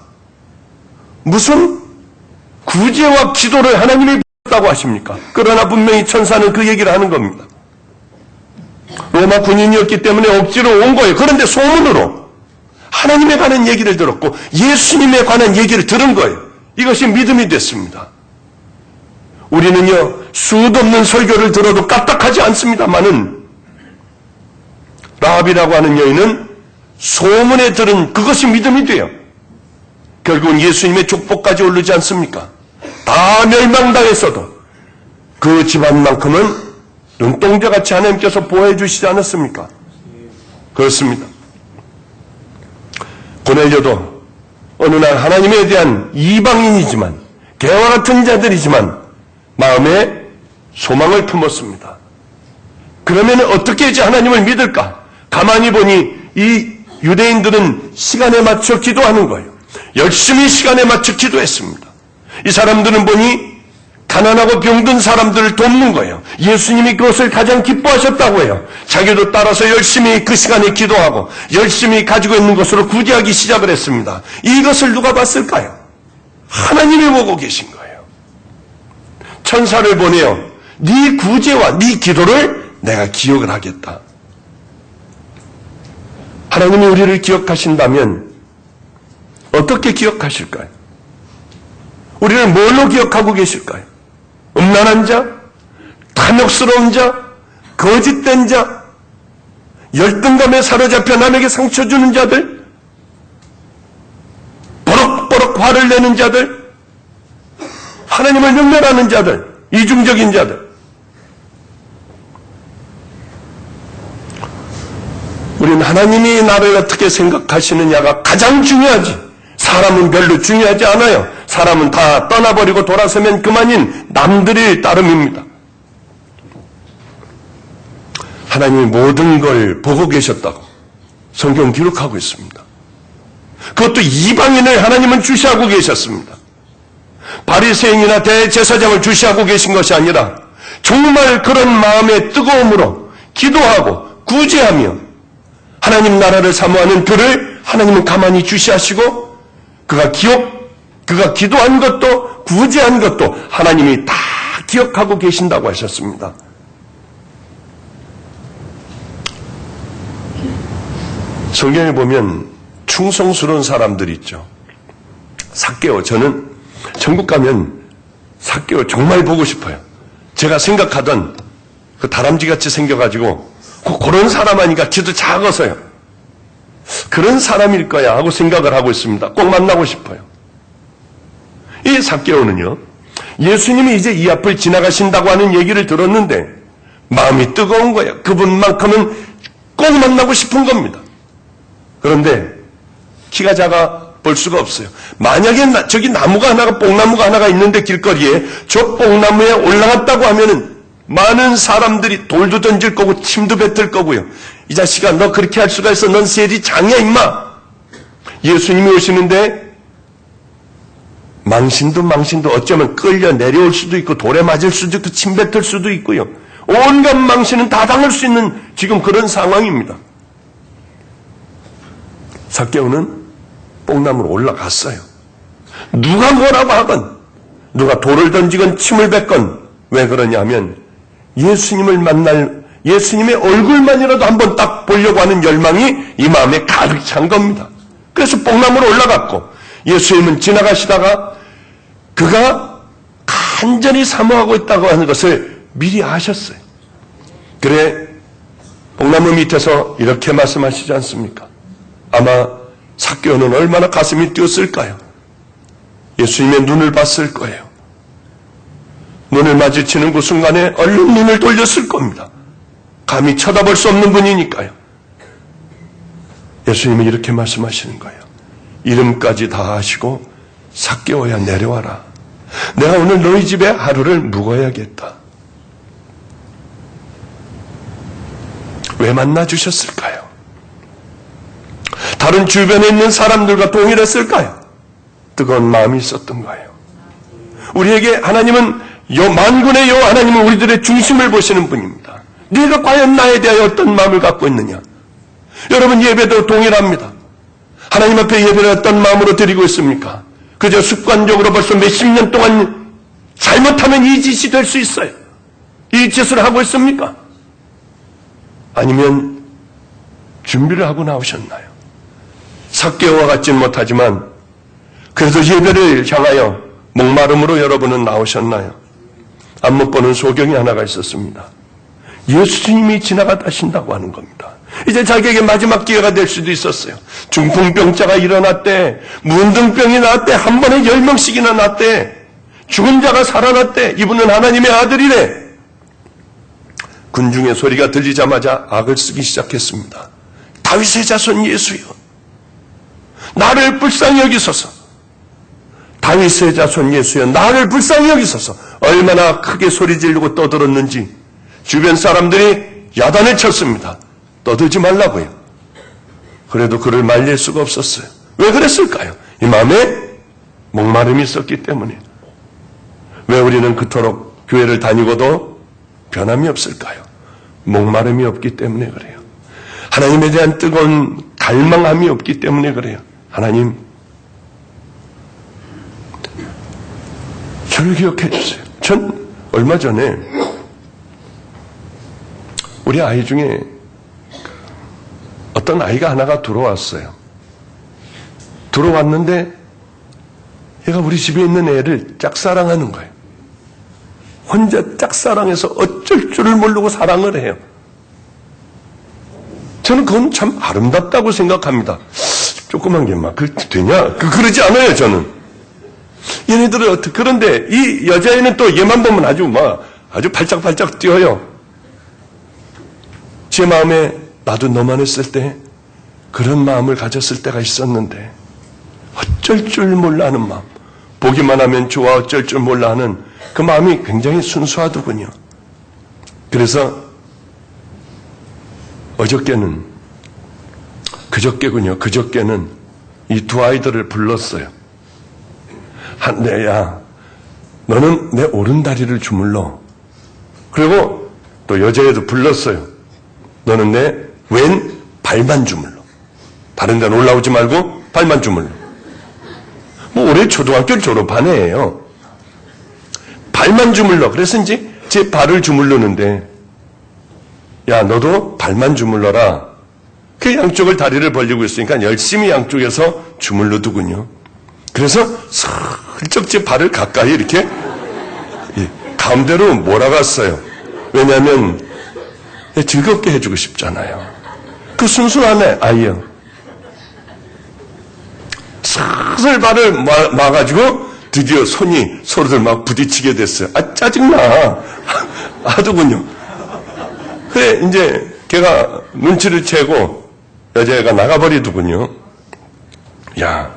[SPEAKER 2] 무슨 구제와 기도를 하나님이 없었다고 하십니까? 그러나 분명히 천사는 그 얘기를 하는 겁니다. 로마 군인이었기 때문에 억지로 온 거예요. 그런데 소문으로 하나님에 관한 얘기를 들었고 예수님에 관한 얘기를 들은 거예요. 이것이 믿음이 됐습니다. 우리는요, 수도 없는 설교를 들어도 까딱하지 않습니다만은 라합이라고 하는 여인은 소문에 들은 그것이 믿음이 돼요. 결국은 예수님의 족보까지 오르지 않습니까? 다 멸망당했어도 그 집안만큼은 눈동자같이 하나님께서 보호해 주시지 않았습니까? 그렇습니다. 고넬료도 어느 날 하나님에 대한 이방인이지만 개와 같은 자들이지만 마음에 소망을 품었습니다. 그러면 어떻게 이제 하나님을 믿을까? 가만히 보니 이 유대인들은 시간에 맞춰 기도하는 거예요. 열심히 시간에 맞춰 기도했습니다. 이 사람들은 보니 가난하고 병든 사람들을 돕는 거예요. 예수님이 그것을 가장 기뻐하셨다고 해요. 자기도 따라서 열심히 그 시간에 기도하고 열심히 가지고 있는 것으로 구제하기 시작을 했습니다. 이것을 누가 봤을까요? 하나님이 보고 계신 거예요. 천사를 보내어 네 구제와 네 기도를 내가 기억을 하겠다. 하나님이 우리를 기억하신다면 어떻게 기억하실까요? 우리를 뭘로 기억하고 계실까요? 음란한 자, 탐욕스러운 자, 거짓된 자, 열등감에 사로잡혀 남에게 상처 주는 자들, 버럭버럭 화를 내는 자들, 하나님을 능멸하는 자들, 이중적인 자들. 우리는 하나님이 나를 어떻게 생각하시느냐가 가장 중요하지. 사람은 별로 중요하지 않아요. 사람은 다 떠나버리고 돌아서면 그만인 남들의 따름입니다. 하나님이 모든 걸 보고 계셨다고 성경 기록하고 있습니다. 그것도 이방인을 하나님은 주시하고 계셨습니다. 바리새인이나 대제사장을 주시하고 계신 것이 아니라 정말 그런 마음의 뜨거움으로 기도하고 구제하며 하나님 나라를 사모하는 그를 하나님은 가만히 주시하시고 그가 기도한 것도 구제한 것도 하나님이 다 기억하고 계신다고 하셨습니다. 성경에 보면 충성스러운 사람들이 있죠. 삭개오, 저는 천국 가면 삭개오 정말 보고 싶어요. 제가 생각하던 그 다람쥐같이 생겨가지고 그런 사람 아니까 키도 작아서요. 그런 사람일 거야 하고 생각을 하고 있습니다. 꼭 만나고 싶어요. 이 삭개오는요, 예수님이 이제 이 앞을 지나가신다고 하는 얘기를 들었는데 마음이 뜨거운 거예요. 그분만큼은 꼭 만나고 싶은 겁니다. 그런데 키가 작아 볼 수가 없어요. 만약에 저기 나무가 하나가, 뽕나무가 하나가 있는데 길거리에 저 뽕나무에 올라갔다고 하면은 많은 사람들이 돌도 던질 거고 침도 뱉을 거고요. 이 자식아, 너 그렇게 할 수가 있어? 넌 세리 장이야 임마. 예수님이 오시는데 망신도 어쩌면 끌려 내려올 수도 있고 돌에 맞을 수도 있고 침 뱉을 수도 있고요. 온갖 망신은 다 당할 수 있는 지금 그런 상황입니다. 삭개오는 뽕나무로 올라갔어요. 누가 뭐라고 하건 누가 돌을 던지건 침을 뱉건 왜 그러냐면 예수님을 만날 예수님의 얼굴만이라도 한번 딱 보려고 하는 열망이 이 마음에 가득 찬 겁니다. 그래서 뽕나무로 올라갔고 예수님은 지나가시다가 그가 간절히 사모하고 있다고 하는 것을 미리 아셨어요. 그래 뽕나무 밑에서 이렇게 말씀하시지 않습니까? 아마 삭개오는 얼마나 가슴이 뛰었을까요? 예수님의 눈을 봤을 거예요. 눈을 마주치는 그 순간에 얼른 눈을 돌렸을 겁니다. 감히 쳐다볼 수 없는 분이니까요. 예수님은 이렇게 말씀하시는 거예요. 이름까지 다 아시고 삭개오야 내려와라. 내가 오늘 너희 집에 하루를 묵어야겠다. 왜 만나주셨을까요? 다른 주변에 있는 사람들과 동일했을까요? 뜨거운 마음이 있었던 거예요. 우리에게 하나님은 만군의 여호와 하나님은 우리들의 중심을 보시는 분입니다. 네가 과연 나에 대하여 어떤 마음을 갖고 있느냐? 여러분 예배도 동일합니다. 하나님 앞에 예배를 어떤 마음으로 드리고 있습니까? 그저 습관적으로 벌써 몇십 년 동안 잘못하면 이 짓이 될 수 있어요. 이 짓을 하고 있습니까? 아니면 준비를 하고 나오셨나요? 삭개오와 같지는 못하지만 그래도 예배를 향하여 목마름으로 여러분은 나오셨나요? 안 못 보는 소경이 하나가 있었습니다. 예수님이 지나가다 하신다고 하는 겁니다. 이제 자기에게 마지막 기회가 될 수도 있었어요. 중풍병자가 일어났대, 문둥병이 났대, 한 번에 10명씩이나 났대, 죽은 자가 살아났대, 이분은 하나님의 아들이래. 군중의 소리가 들리자마자 악을 쓰기 시작했습니다. 다윗의 자손 예수여, 나를 불쌍히 여기소서. 다윗의 자손 예수여, 나를 불쌍히 여기소서. 얼마나 크게 소리 지르고 떠들었는지 주변 사람들이 야단을 쳤습니다. 떠들지 말라고요. 그래도 그를 말릴 수가 없었어요. 왜 그랬을까요? 이 마음에 목마름이 있었기 때문에. 왜 우리는 그토록 교회를 다니고도 변함이 없을까요? 목마름이 없기 때문에 그래요. 하나님에 대한 뜨거운 갈망함이 없기 때문에 그래요. 하나님, 저를 기억해 주세요. 전 얼마 전에 우리 아이 중에 어떤 아이가 하나가 들어왔어요. 들어왔는데 얘가 우리 집에 있는 애를 짝사랑하는 거예요. 혼자 짝사랑해서 어쩔 줄을 모르고 사랑을 해요. 저는 그건 참 아름답다고 생각합니다. 조그만 게 막 되냐? 그러지 않아요, 저는. 얘네들은 어떻게, 그런데 이 여자애는 또 얘만 보면 아주 발짝발짝 뛰어요. 제 마음에 나도 너만 했을 때 그런 마음을 가졌을 때가 있었는데 어쩔 줄 몰라 하는 마음, 보기만 하면 좋아 어쩔 줄 몰라 하는 그 마음이 굉장히 순수하더군요. 그래서 그저께는 이 두 아이들을 불렀어요. 한대야, 너는 내 오른다리를 주물러. 그리고 또 여자애도 불렀어요. 너는 내 왼 발만 주물러. 다른 데는 올라오지 말고 발만 주물러. 올해 초등학교를 졸업한 애예요. 발만 주물러. 그래서 이제 제 발을 주물르는데, 야, 너도 발만 주물러라. 그 양쪽을 다리를 벌리고 있으니까 열심히 양쪽에서 주물르더군요. 그래서 슬쩍 제 발을 가까이 이렇게 가운데로 몰아갔어요. 왜냐하면 즐겁게 해주고 싶잖아요. 그 순수한 아이요. 슬슬 발을 막아가지고 드디어 손이 서로들 막 부딪히게 됐어요. 아, 짜증나. 하더군요. 그래, 이제 걔가 눈치를 채고 여자애가 나가버리더군요. 야,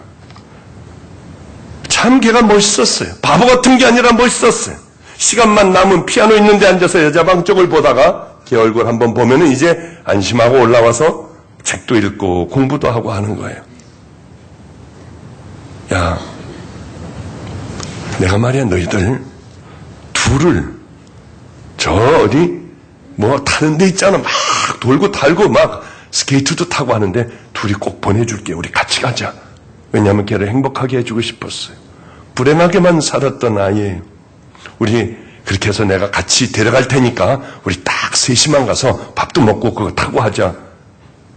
[SPEAKER 2] 참 걔가 멋있었어요. 바보 같은 게 아니라 멋있었어요. 시간만 남은 피아노 있는 데 앉아서 여자방 쪽을 보다가 걔 얼굴 한번 보면은 이제 안심하고 올라와서 책도 읽고 공부도 하고 하는 거예요. 야, 내가 말이야, 너희들 둘을 저 어디 뭐 타는 데 있잖아. 막 돌고 달고 막 스케이트도 타고 하는데 둘이 꼭 보내줄게. 우리 같이 가자. 왜냐하면 걔를 행복하게 해주고 싶었어요. 불행하게만 살았던 아이예요. 우리 그렇게 해서 내가 같이 데려갈 테니까 우리 딱 셋이만 가서 밥도 먹고 그거 타고 하자.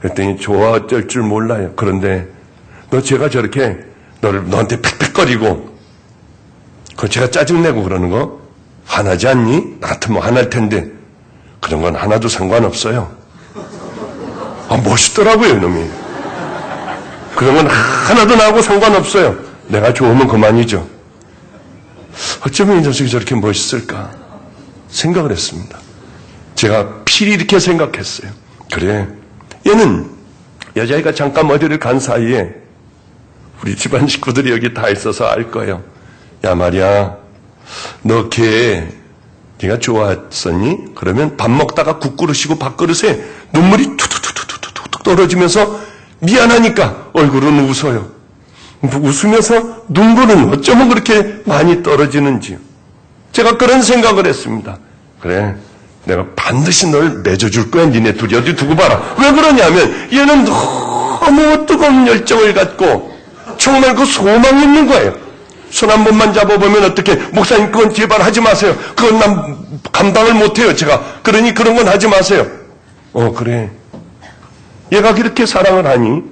[SPEAKER 2] 그랬더니 좋아, 어쩔 줄 몰라요. 그런데 너 제가 저렇게 너한테 팩팩거리고 그 제가 짜증내고 그러는 거 화나지 않니? 나 같으면 화날 텐데. 그런 건 하나도 상관없어요. 멋있더라고요, 이놈이. 그런 건 하나도 나하고 상관없어요. 내가 좋으면 그만이죠. 어쩌면 이 녀석이 저렇게 멋있을까 생각을 했습니다. 제가 필히 이렇게 생각했어요. 그래, 얘는 여자애가 잠깐 어디를 간 사이에 우리 집안 식구들이 여기 다 있어서 알 거예요. 야, 말이야, 너 걔 네가 좋아했었니? 그러면 밥 먹다가 국그릇이고 밥그릇에 눈물이 툭툭툭툭툭 떨어지면서 미안하니까 얼굴은 웃어요. 웃으면서 눈물은 어쩌면 그렇게 많이 떨어지는지. 제가 그런 생각을 했습니다. 그래, 내가 반드시 널 맺어줄 거야. 니네 둘이 어디 두고 봐라. 왜 그러냐면 얘는 너무 뜨거운 열정을 갖고 정말 그 소망이 있는 거예요. 손 한 번만 잡아보면 어떻게, 목사님 그건 제발 하지 마세요. 그건 난 감당을 못해요, 제가. 그러니 그런 건 하지 마세요. 그래. 얘가 그렇게 사랑을 하니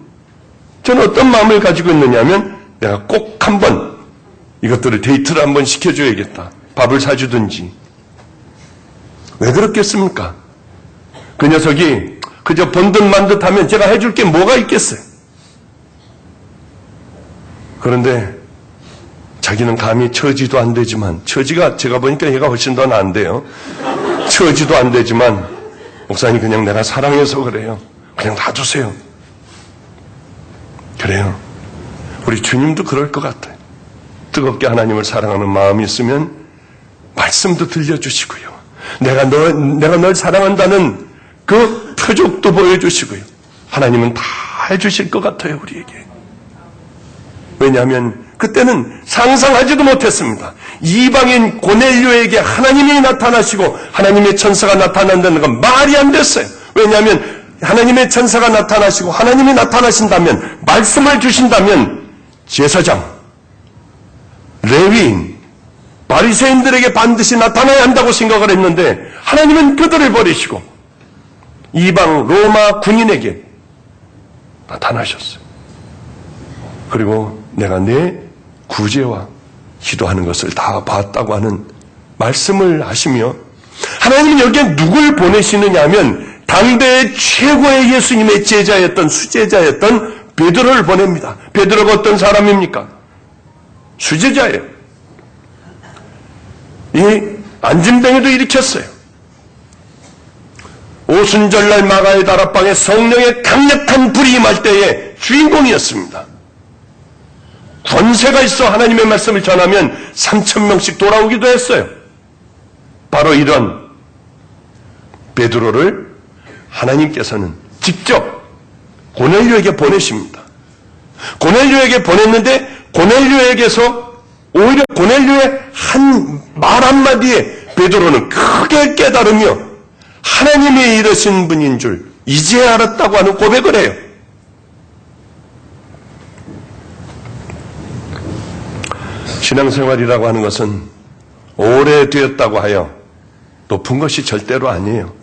[SPEAKER 2] 저는 어떤 마음을 가지고 있느냐면 내가 꼭 한번 이것들을 데이트를 한번 시켜줘야겠다. 밥을 사주든지. 왜 그렇겠습니까? 그 녀석이 그저 번듯 만듯 하면 제가 해줄 게 뭐가 있겠어요? 그런데 자기는 감히 처지도 안 되지만, 처지가 제가 보니까 얘가 훨씬 더 나은데요. 처지도 안 되지만, 목사님 그냥 내가 사랑해서 그래요. 그냥 놔두세요. 그래요. 우리 주님도 그럴 것 같아요. 뜨겁게 하나님을 사랑하는 마음이 있으면 말씀도 들려주시고요. 내가 널 사랑한다는 그 표적도 보여주시고요. 하나님은 다 해주실 것 같아요, 우리에게. 왜냐하면 그때는 상상하지도 못했습니다. 이방인 고넬료에게 하나님이 나타나시고 하나님의 천사가 나타난다는 건 말이 안 됐어요. 왜냐하면 하나님의 천사가 나타나시고 하나님이 나타나신다면, 말씀을 주신다면 제사장, 레위인, 바리새인들에게 반드시 나타나야 한다고 생각을 했는데 하나님은 그들을 버리시고 이방 로마 군인에게 나타나셨어요. 그리고 내가 내 구제와 기도하는 것을 다 봤다고 하는 말씀을 하시며, 하나님은 여기에 누굴 보내시느냐 하면 당대의 최고의 예수님의 제자였던, 수제자였던 베드로를 보냅니다. 베드로가 어떤 사람입니까? 수제자예요. 이 안진뱅이도 일으켰어요. 오순절날 마가의 다락방에 성령의 강력한 불이 임할 때의 주인공이었습니다. 권세가 있어 하나님의 말씀을 전하면 3,000명씩 돌아오기도 했어요. 바로 이런 베드로를 하나님께서는 직접 고넬료에게 보내십니다. 고넬료에게 보냈는데 고넬료에게서 오히려 고넬료의 한 말 한마디에 베드로는 크게 깨달으며 하나님이 이르신 분인 줄 이제 알았다고 하는 고백을 해요. 신앙생활이라고 하는 것은 오래되었다고 하여 높은 것이 절대로 아니에요.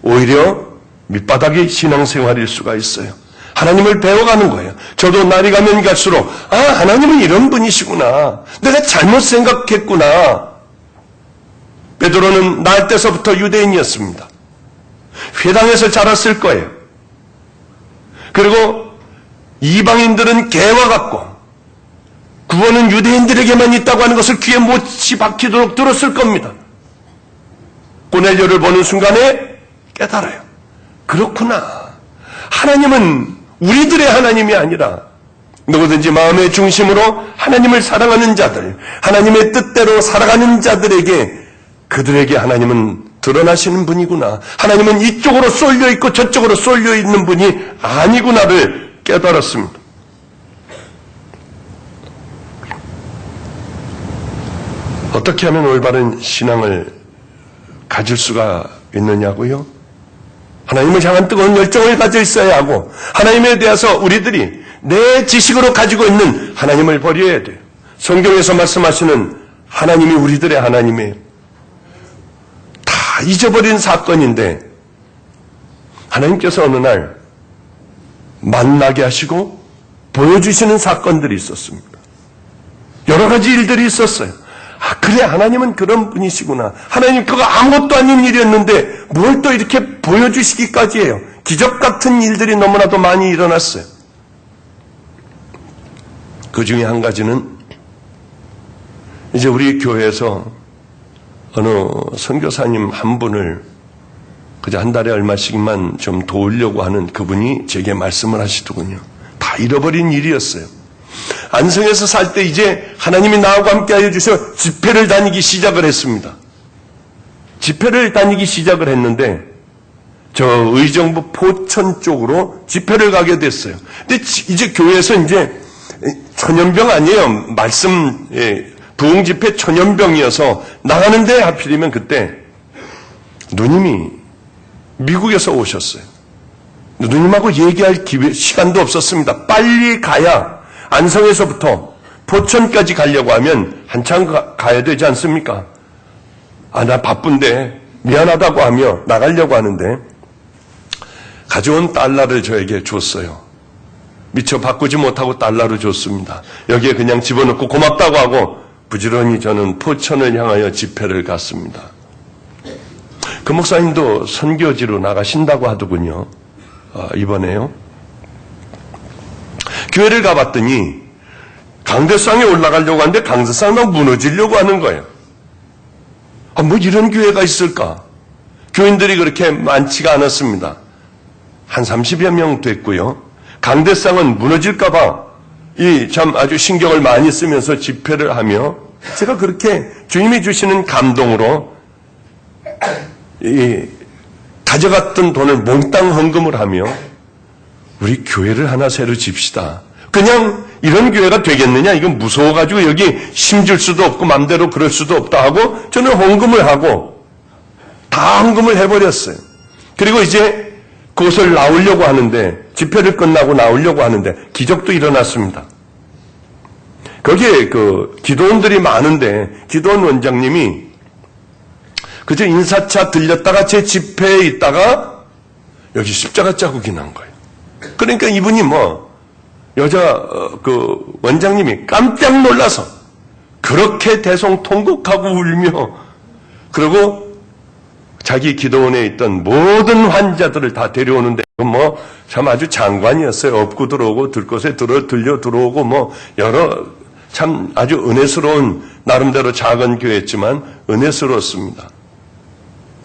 [SPEAKER 2] 오히려 밑바닥이 신앙생활일 수가 있어요. 하나님을 배워가는 거예요. 저도 날이 가면 갈수록 하나님은 이런 분이시구나. 내가 잘못 생각했구나. 베드로는 날 때서부터 유대인이었습니다. 회당에서 자랐을 거예요. 그리고 이방인들은 개와 같고 구원은 유대인들에게만 있다고 하는 것을 귀에 못이 박히도록 들었을 겁니다. 고넬료를 보는 순간에 깨달아요. 그렇구나. 하나님은 우리들의 하나님이 아니라 누구든지 마음의 중심으로 하나님을 사랑하는 자들, 하나님의 뜻대로 살아가는 자들에게, 그들에게 하나님은 드러나시는 분이구나. 하나님은 이쪽으로 쏠려 있고 저쪽으로 쏠려 있는 분이 아니구나를 깨달았습니다. 어떻게 하면 올바른 신앙을 가질 수가 있느냐고요? 하나님을 향한 뜨거운 열정을 가져 있어야 하고, 하나님에 대해서 우리들이 내 지식으로 가지고 있는 하나님을 버려야 돼요. 성경에서 말씀하시는 하나님이 우리들의 하나님이에요. 다 잊어버린 사건인데 하나님께서 어느 날 만나게 하시고 보여주시는 사건들이 있었습니다. 여러 가지 일들이 있었어요. 그래, 하나님은 그런 분이시구나. 하나님 그거 아무것도 아닌 일이었는데 뭘 또 이렇게 보여주시기까지 해요. 기적 같은 일들이 너무나도 많이 일어났어요. 그 중에 한 가지는 이제 우리 교회에서 어느 선교사님 한 분을 그저 한 달에 얼마씩만 좀 도우려고 하는 그분이 제게 말씀을 하시더군요. 다 잃어버린 일이었어요. 안성에서 살 때 이제 하나님이 나하고 함께 하여 주셔 집회를 다니기 시작을 했습니다. 집회를 다니기 시작을 했는데 저 의정부 포천 쪽으로 집회를 가게 됐어요. 근데 이제 교회에서 이제 천연병 아니에요. 말씀 부흥 집회 천연병이어서 나가는데 하필이면 그때 누님이 미국에서 오셨어요. 누님하고 얘기할 시간도 없었습니다. 빨리 가야 안성에서부터 포천까지 가려고 하면 한참 가야 되지 않습니까? 나 바쁜데 미안하다고 하며 나가려고 하는데 가져온 달러를 저에게 줬어요. 미처 바꾸지 못하고 달러를 줬습니다. 여기에 그냥 집어넣고 고맙다고 하고 부지런히 저는 포천을 향하여 집회를 갔습니다. 그 목사님도 선교지로 나가신다고 하더군요. 이번에요. 교회를 가봤더니 강대상에 올라가려고 하는데 강대상만 무너지려고 하는 거예요. 뭐 이런 교회가 있을까? 교인들이 그렇게 많지가 않았습니다. 한 30여 명 됐고요. 강대상은 무너질까봐 참 아주 신경을 많이 쓰면서 집회를 하며 제가 그렇게 주님이 주시는 감동으로 가져갔던 돈을 몽땅 헌금을 하며 우리 교회를 하나 새로 집시다. 그냥 이런 교회가 되겠느냐? 이건 무서워가지고 여기 심줄 수도 없고 맘대로 그럴 수도 없다 하고 저는 헌금을 하고 다 헌금을 해버렸어요. 그리고 이제 그것을 나오려고 하는데 집회를 끝나고 나오려고 하는데 기적도 일어났습니다. 거기에 기도원들이 많은데 기도원 원장님이 그저 인사차 들렸다가 제 집회에 있다가 여기 십자가 자국이 난 거예요. 그러니까 이분이 여자 원장님이 깜짝 놀라서 그렇게 대성통곡하고 울며 그리고 자기 기도원에 있던 모든 환자들을 다 데려오는데 참 아주 장관이었어요. 업고 들어오고 들것에 들려 들어오고 여러 참 아주 은혜스러운 나름대로 작은 교회였지만 은혜스러웠습니다.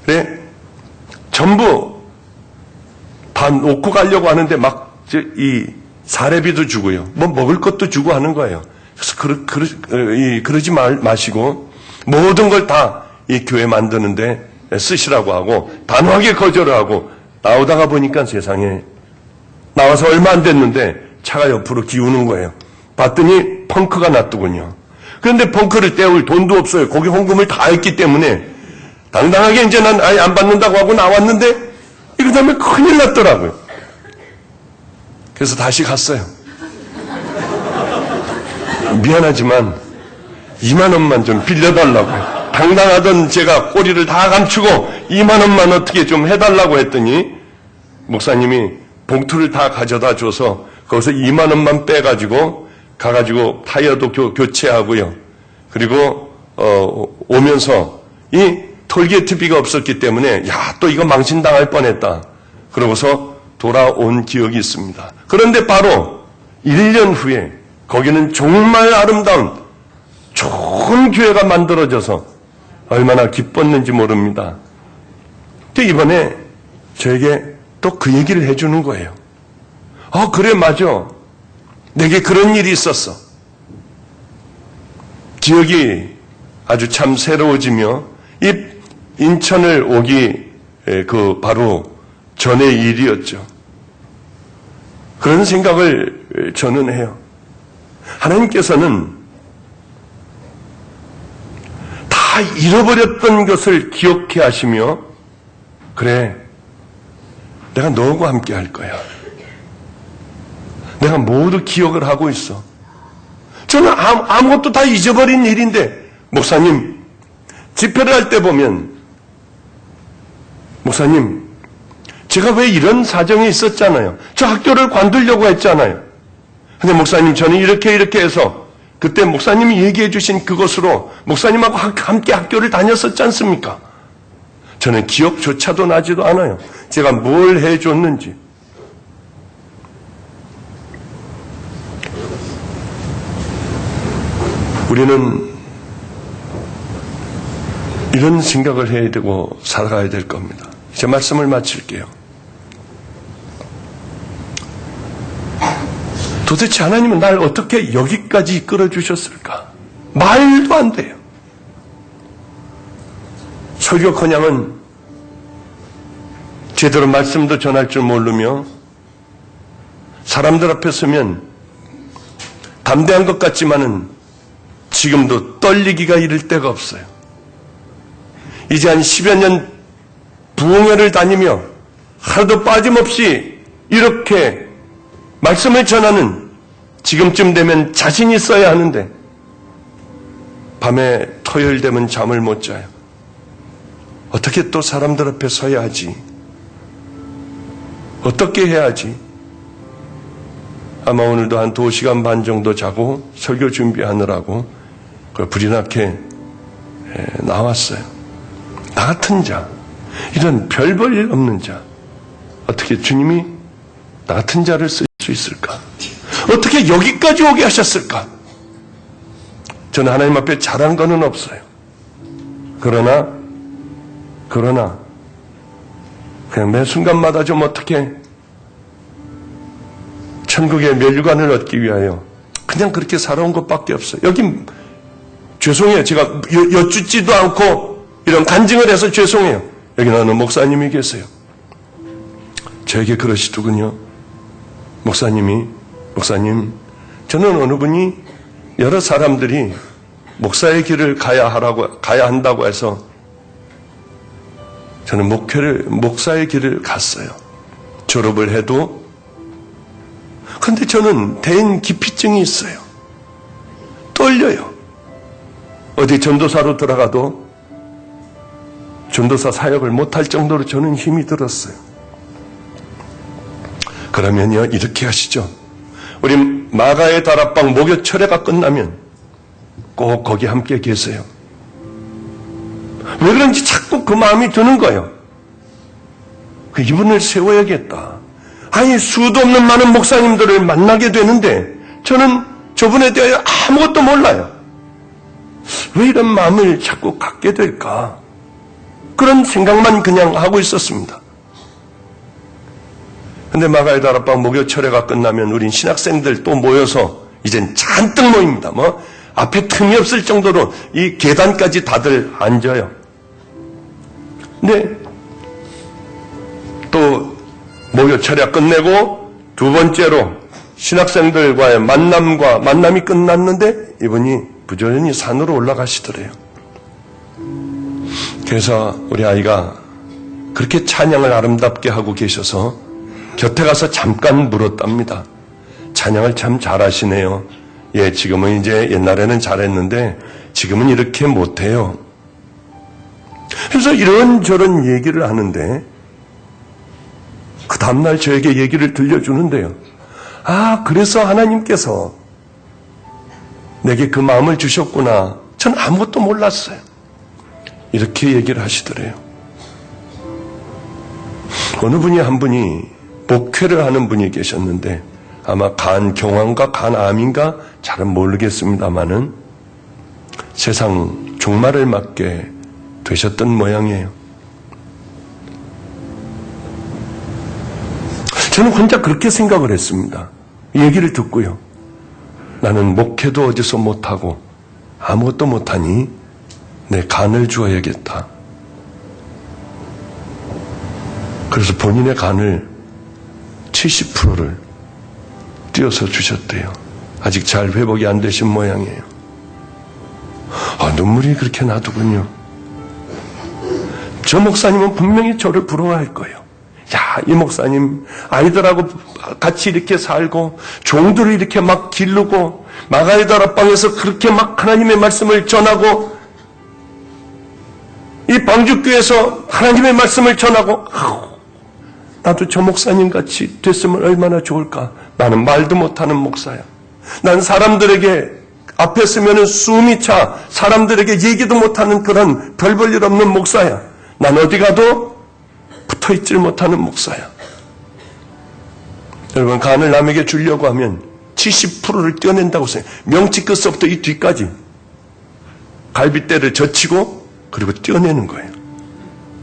[SPEAKER 2] 그래 전부 다 놓고 가려고 하는데 이 사례비도 주고요. 먹을 것도 주고 하는 거예요. 그래서 그러지 마시고 모든 걸 다 이 교회 만드는데 쓰시라고 하고 단호하게 거절을 하고 나오다가 보니까 세상에 나와서 얼마 안 됐는데 차가 옆으로 기우는 거예요. 봤더니 펑크가 났더군요. 그런데 펑크를 떼올 돈도 없어요. 거기 헌금을 다 했기 때문에 당당하게 이제 난 아예 안 받는다고 하고 나왔는데 이거 다음에 큰일 났더라고요. 그래서 다시 갔어요. 미안하지만 2만 원만 좀 빌려달라고요. 당당하던 제가 꼬리를 다 감추고 2만 원만 어떻게 좀 해달라고 했더니 목사님이 봉투를 다 가져다 줘서 거기서 2만 원만 빼가지고 가가지고 타이어도 교체하고요. 그리고 오면서 이 톨게이트비가 없었기 때문에 또 이거 망신당할 뻔했다. 그러고서 돌아온 기억이 있습니다. 그런데 바로 1년 후에 거기는 정말 아름다운 좋은 교회가 만들어져서 얼마나 기뻤는지 모릅니다. 근데 이번에 저에게 또 그 얘기를 해주는 거예요. 그래 맞아. 내게 그런 일이 있었어. 기억이 아주 참 새로워지며 이 인천을 오기 바로 전의 일이었죠. 그런 생각을 저는 해요. 하나님께서는 다 잃어버렸던 것을 기억해 하시며 그래 내가 너하고 함께 할 거야. 내가 모두 기억을 하고 있어. 저는 아무것도 다 잊어버린 일인데 목사님 집회를 할 때 보면 목사님 제가 왜 이런 사정이 있었잖아요. 저 학교를 관두려고 했잖아요. 근데 목사님 저는 이렇게 해서 그때 목사님이 얘기해 주신 그것으로 목사님하고 함께 학교를 다녔었지 않습니까? 저는 기억조차도 나지도 않아요. 제가 뭘 해줬는지. 우리는 이런 생각을 해야 되고 살아가야 될 겁니다. 제 말씀을 마칠게요. 도대체 하나님은 날 어떻게 여기까지 이끌어 주셨을까? 말도 안 돼요. 설교커녕은 제대로 말씀도 전할 줄 모르며 사람들 앞에 서면 담대한 것 같지만은 지금도 떨리기가 이를 데가 없어요. 이제 한 10여 년 부흥회를 다니며 하루도 빠짐없이 이렇게 말씀을 전하는 지금쯤 되면 자신이 있어야 하는데 밤에 토요일 되면 잠을 못 자요. 어떻게 또 사람들 앞에 서야 하지? 어떻게 해야 하지? 아마 오늘도 한 2시간 반 정도 자고 설교 준비하느라고 불이 나게 나왔어요. 나 같은 자, 이런 별 볼 일 없는 자, 어떻게 주님이 나 같은 자를 쓸 수 있을까? 어떻게 여기까지 오게 하셨을까? 저는 하나님 앞에 잘한 거는 없어요. 그러나 그냥 매 순간마다 좀 어떻게 천국의 면류관을 얻기 위하여 그냥 그렇게 살아온 것밖에 없어요. 여기 죄송해요. 제가 여쭙지도 않고 이런 간증을 해서 죄송해요. 여기 나는 목사님이 계세요. 저에게 그러시더군요. 목사님, 저는 어느 분이 여러 사람들이 목사의 길을 가야 한다고 해서 저는 목사의 길을 갔어요. 졸업을 해도. 그런데 저는 대인 기피증이 있어요. 떨려요. 어디 전도사로 들어가도 전도사 사역을 못할 정도로 저는 힘이 들었어요. 그러면요, 이렇게 하시죠. 우리 마가의 다락방 목요 철회가 끝나면 꼭 거기 함께 계세요. 왜 그런지 자꾸 그 마음이 드는 거예요. 이분을 세워야겠다. 아니, 수도 없는 많은 목사님들을 만나게 되는데 저는 저분에 대하여 아무것도 몰라요. 왜 이런 마음을 자꾸 갖게 될까? 그런 생각만 그냥 하고 있었습니다. 근데 마가의 다락방 목요 철회가 끝나면 우린 신학생들 또 모여서 이젠 잔뜩 모입니다. 앞에 틈이 없을 정도로 이 계단까지 다들 앉아요. 근데 또 목요 철야 끝내고 두 번째로 신학생들과의 만남이 끝났는데 이분이 부지런히 산으로 올라가시더래요. 그래서 우리 아이가 그렇게 찬양을 아름답게 하고 계셔서 곁에 가서 잠깐 물었답니다. 찬양을 참 잘하시네요. 예, 지금은 이제 옛날에는 잘했는데 지금은 이렇게 못해요. 그래서 이런저런 얘기를 하는데 그 다음날 저에게 얘기를 들려주는데요. 아, 그래서 하나님께서 내게 그 마음을 주셨구나. 전 아무것도 몰랐어요. 이렇게 얘기를 하시더래요. 어느 분이 한 분이 목회를 하는 분이 계셨는데 아마 간경환과 간암인가 잘은 모르겠습니다만은 세상 종말을 맞게 되셨던 모양이에요. 저는 혼자 그렇게 생각을 했습니다. 이 얘기를 듣고요. 나는 목회도 어디서 못하고 아무것도 못하니 내 간을 주어야겠다. 그래서 본인의 간을 70%를 띄어서 주셨대요. 아직 잘 회복이 안 되신 모양이에요. 눈물이 그렇게 나더군요. 저 목사님은 분명히 저를 부러워할 거예요. 야, 이 목사님 아이들하고 같이 이렇게 살고 종들을 이렇게 막 기르고 마가의 다락방에서 그렇게 막 하나님의 말씀을 전하고 이 방주교에서 하나님의 말씀을 전하고 나도 저 목사님 같이 됐으면 얼마나 좋을까. 나는 말도 못하는 목사야. 난 사람들에게 앞에 서면은 숨이 차 사람들에게 얘기도 못하는 그런 별 볼 일 없는 목사야. 난 어디 가도 붙어있질 못하는 목사야. 여러분, 간을 남에게 주려고 하면 70%를 떼어낸다고 생각해요. 명치 끝서부터 이 뒤까지 갈빗대를 젖히고 그리고 떼어내는 거예요.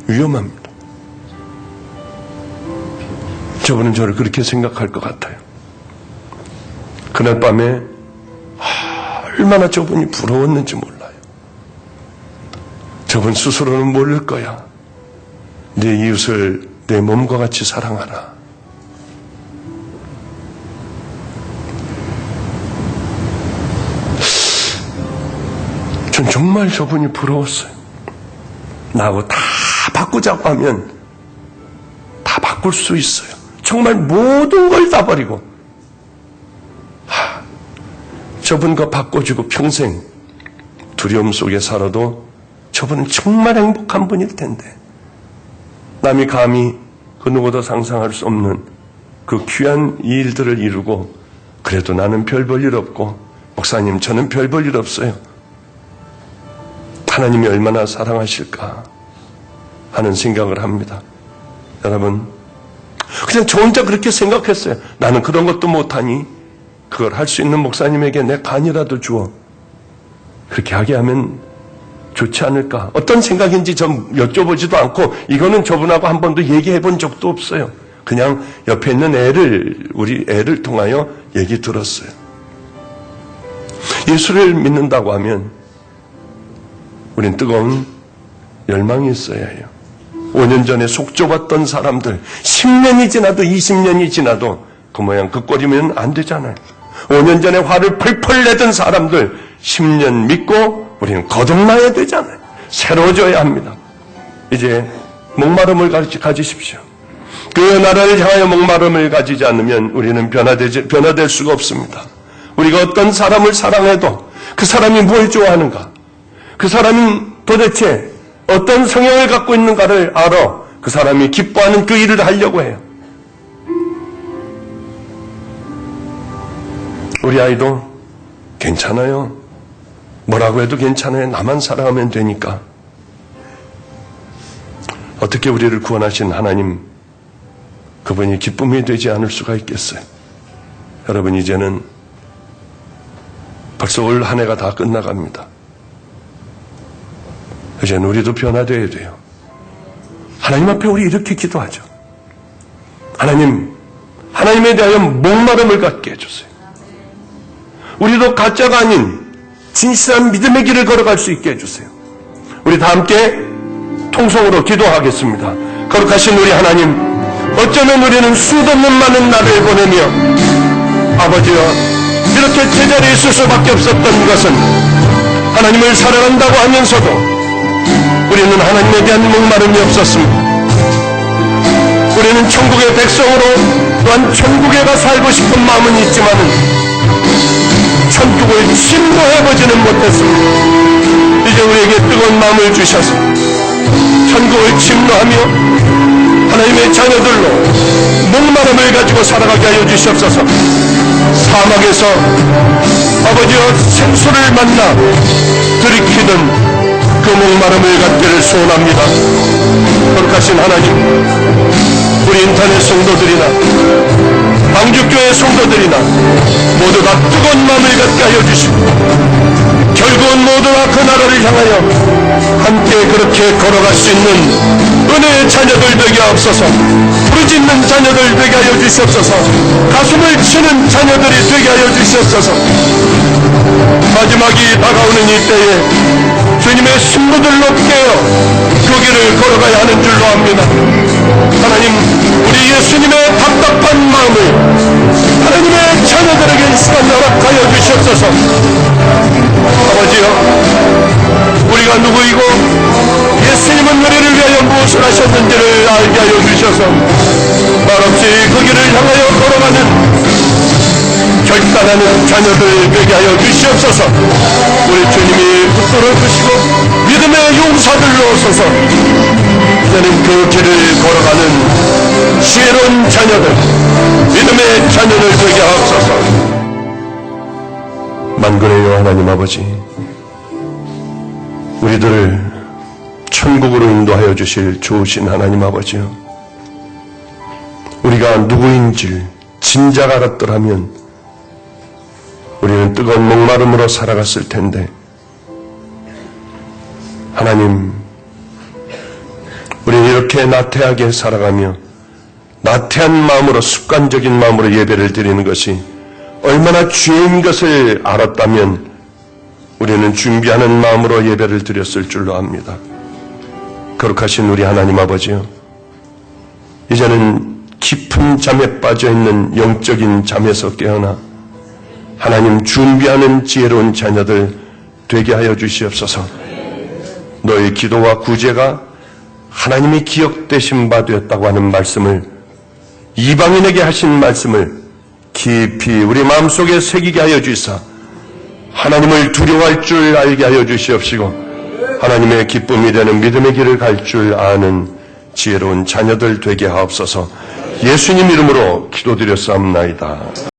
[SPEAKER 2] 위험합니다. 저분은 저를 그렇게 생각할 것 같아요. 그날 밤에 얼마나 저분이 부러웠는지 몰라요. 저분 스스로는 모를 거야. 내 이웃을 내 몸과 같이 사랑하라. 전 정말 저분이 부러웠어요. 나하고 다 바꾸자고 하면 다 바꿀 수 있어요. 정말 모든 걸 다 버리고 저분과 바꿔주고 평생 두려움 속에 살아도 저분은 정말 행복한 분일 텐데 남이 감히 그 누구도 상상할 수 없는 그 귀한 일들을 이루고 그래도 나는 별 볼 일 없고 목사님 저는 별 볼 일 없어요. 하나님이 얼마나 사랑하실까 하는 생각을 합니다. 여러분 그냥 저 혼자 그렇게 생각했어요. 나는 그런 것도 못하니 그걸 할 수 있는 목사님에게 내 간이라도 주어 그렇게 하게 하면 좋지 않을까. 어떤 생각인지 좀 여쭤보지도 않고 이거는 저분하고 한 번도 얘기해 본 적도 없어요. 그냥 옆에 있는 우리 애를 통하여 얘기 들었어요. 예수를 믿는다고 하면 우린 뜨거운 열망이 있어야 해요. 5년 전에 속 좁았던 사람들 10년이 지나도 20년이 지나도 그 모양 그 꼴이면 안 되잖아요. 5년 전에 화를 펄펄 내던 사람들 10년 믿고 우리는 거듭나야 되잖아요. 새로워져야 합니다. 이제 목마름을 가지십시오. 그 나라를 향하여 목마름을 가지지 않으면 우리는 변화될 수가 없습니다. 우리가 어떤 사람을 사랑해도 그 사람이 뭘 좋아하는가, 그 사람은 도대체 어떤 성향을 갖고 있는가를 알아 그 사람이 기뻐하는 그 일을 하려고 해요. 우리 아이도 괜찮아요. 뭐라고 해도 괜찮아요. 나만 사랑하면 되니까. 어떻게 우리를 구원하신 하나님, 그분이 기쁨이 되지 않을 수가 있겠어요. 여러분 이제는 벌써 올 한 해가 다 끝나갑니다. 이제는 우리도 변화되어야 돼요. 하나님 앞에 우리 이렇게 기도하죠. 하나님에 대하여 목마름을 갖게 해주세요. 우리도 가짜가 아닌 진실한 믿음의 길을 걸어갈 수 있게 해주세요. 우리 다 함께 통성으로 기도하겠습니다. 거룩하신 우리 하나님, 어쩌면 우리는 수도 없는 많은 날을 보내며 아버지여 이렇게 제자리에 있을 수밖에 없었던 것은 하나님을 사랑한다고 하면서도 우리는 하나님에 대한 목마름이 없었습니다. 우리는 천국의 백성으로 또한 천국에 가 살고 싶은 마음은 있지만은 천국을 침노해보지는 못했습니다. 이제 우리에게 뜨거운 마음을 주셔서 천국을 침노하며 하나님의 자녀들로 목마름을 가지고 살아가게 하여 주시옵소서. 사막에서 아버지여 생수를 만나 들이키는 그 목마름을 갖기를 소원합니다. 거룩하신 하나님, 우리 인터넷 성도들이나 방주교회 성도들이나 모두 다 뜨거운 마음을 갖게 하여 주시고 결국은 모두가 그 나라를 향하여 함께 그렇게 걸어갈 수 있는 은혜의 자녀들 되게 하옵소서. 부르짖는 자녀들 되게 하여 주시옵소서. 가슴을 치는 자녀들이 되게 하여 주시옵소서. 마지막이 다가오는 이때에 주님의 신부들로 깨어 그 길을 걸어가야 하는 줄로 압니다. 하나님, 우리 예수님의 답답한 마음을 하나님의 자녀들에게 이 시간 허락하여 주시옵소서. 아버지여, 우리가 누구이고 예수님은 우리를 위하여 무엇을 하셨는지를 알게 하여 주셔서 말없이 그 길을 향하여 걸어가는 결단하는 자녀들 되게 하여 주시옵소서. 우리 주님이 붙들어 주시고 믿음의 용사들로 서서 이제는 그 길을 걸어가는 지혜로운 자녀들, 믿음의 자녀들 되게 하옵소서. 만군의 하나님 아버지, 우리들을 천국으로 인도하여 주실 좋으신 하나님 아버지요, 우리가 누구인지를 진작 알았더라면 우리는 뜨거운 목마름으로 살아갔을 텐데, 하나님, 우리는 이렇게 나태하게 살아가며 나태한 마음으로, 습관적인 마음으로 예배를 드리는 것이 얼마나 죄인 것을 알았다면 우리는 준비하는 마음으로 예배를 드렸을 줄로 압니다. 거룩하신 우리 하나님 아버지요, 이제는 깊은 잠에 빠져있는 영적인 잠에서 깨어나 하나님 준비하는 지혜로운 자녀들 되게 하여 주시옵소서. 너의 기도와 구제가 하나님이 기억되신 바 되었다고 하는 말씀을, 이방인에게 하신 말씀을 깊이 우리 마음속에 새기게 하여 주시사 하나님을 두려워할 줄 알게 하여 주시옵시고 하나님의 기쁨이 되는 믿음의 길을 갈 줄 아는 지혜로운 자녀들 되게 하옵소서. 예수님 이름으로 기도드렸사옵나이다.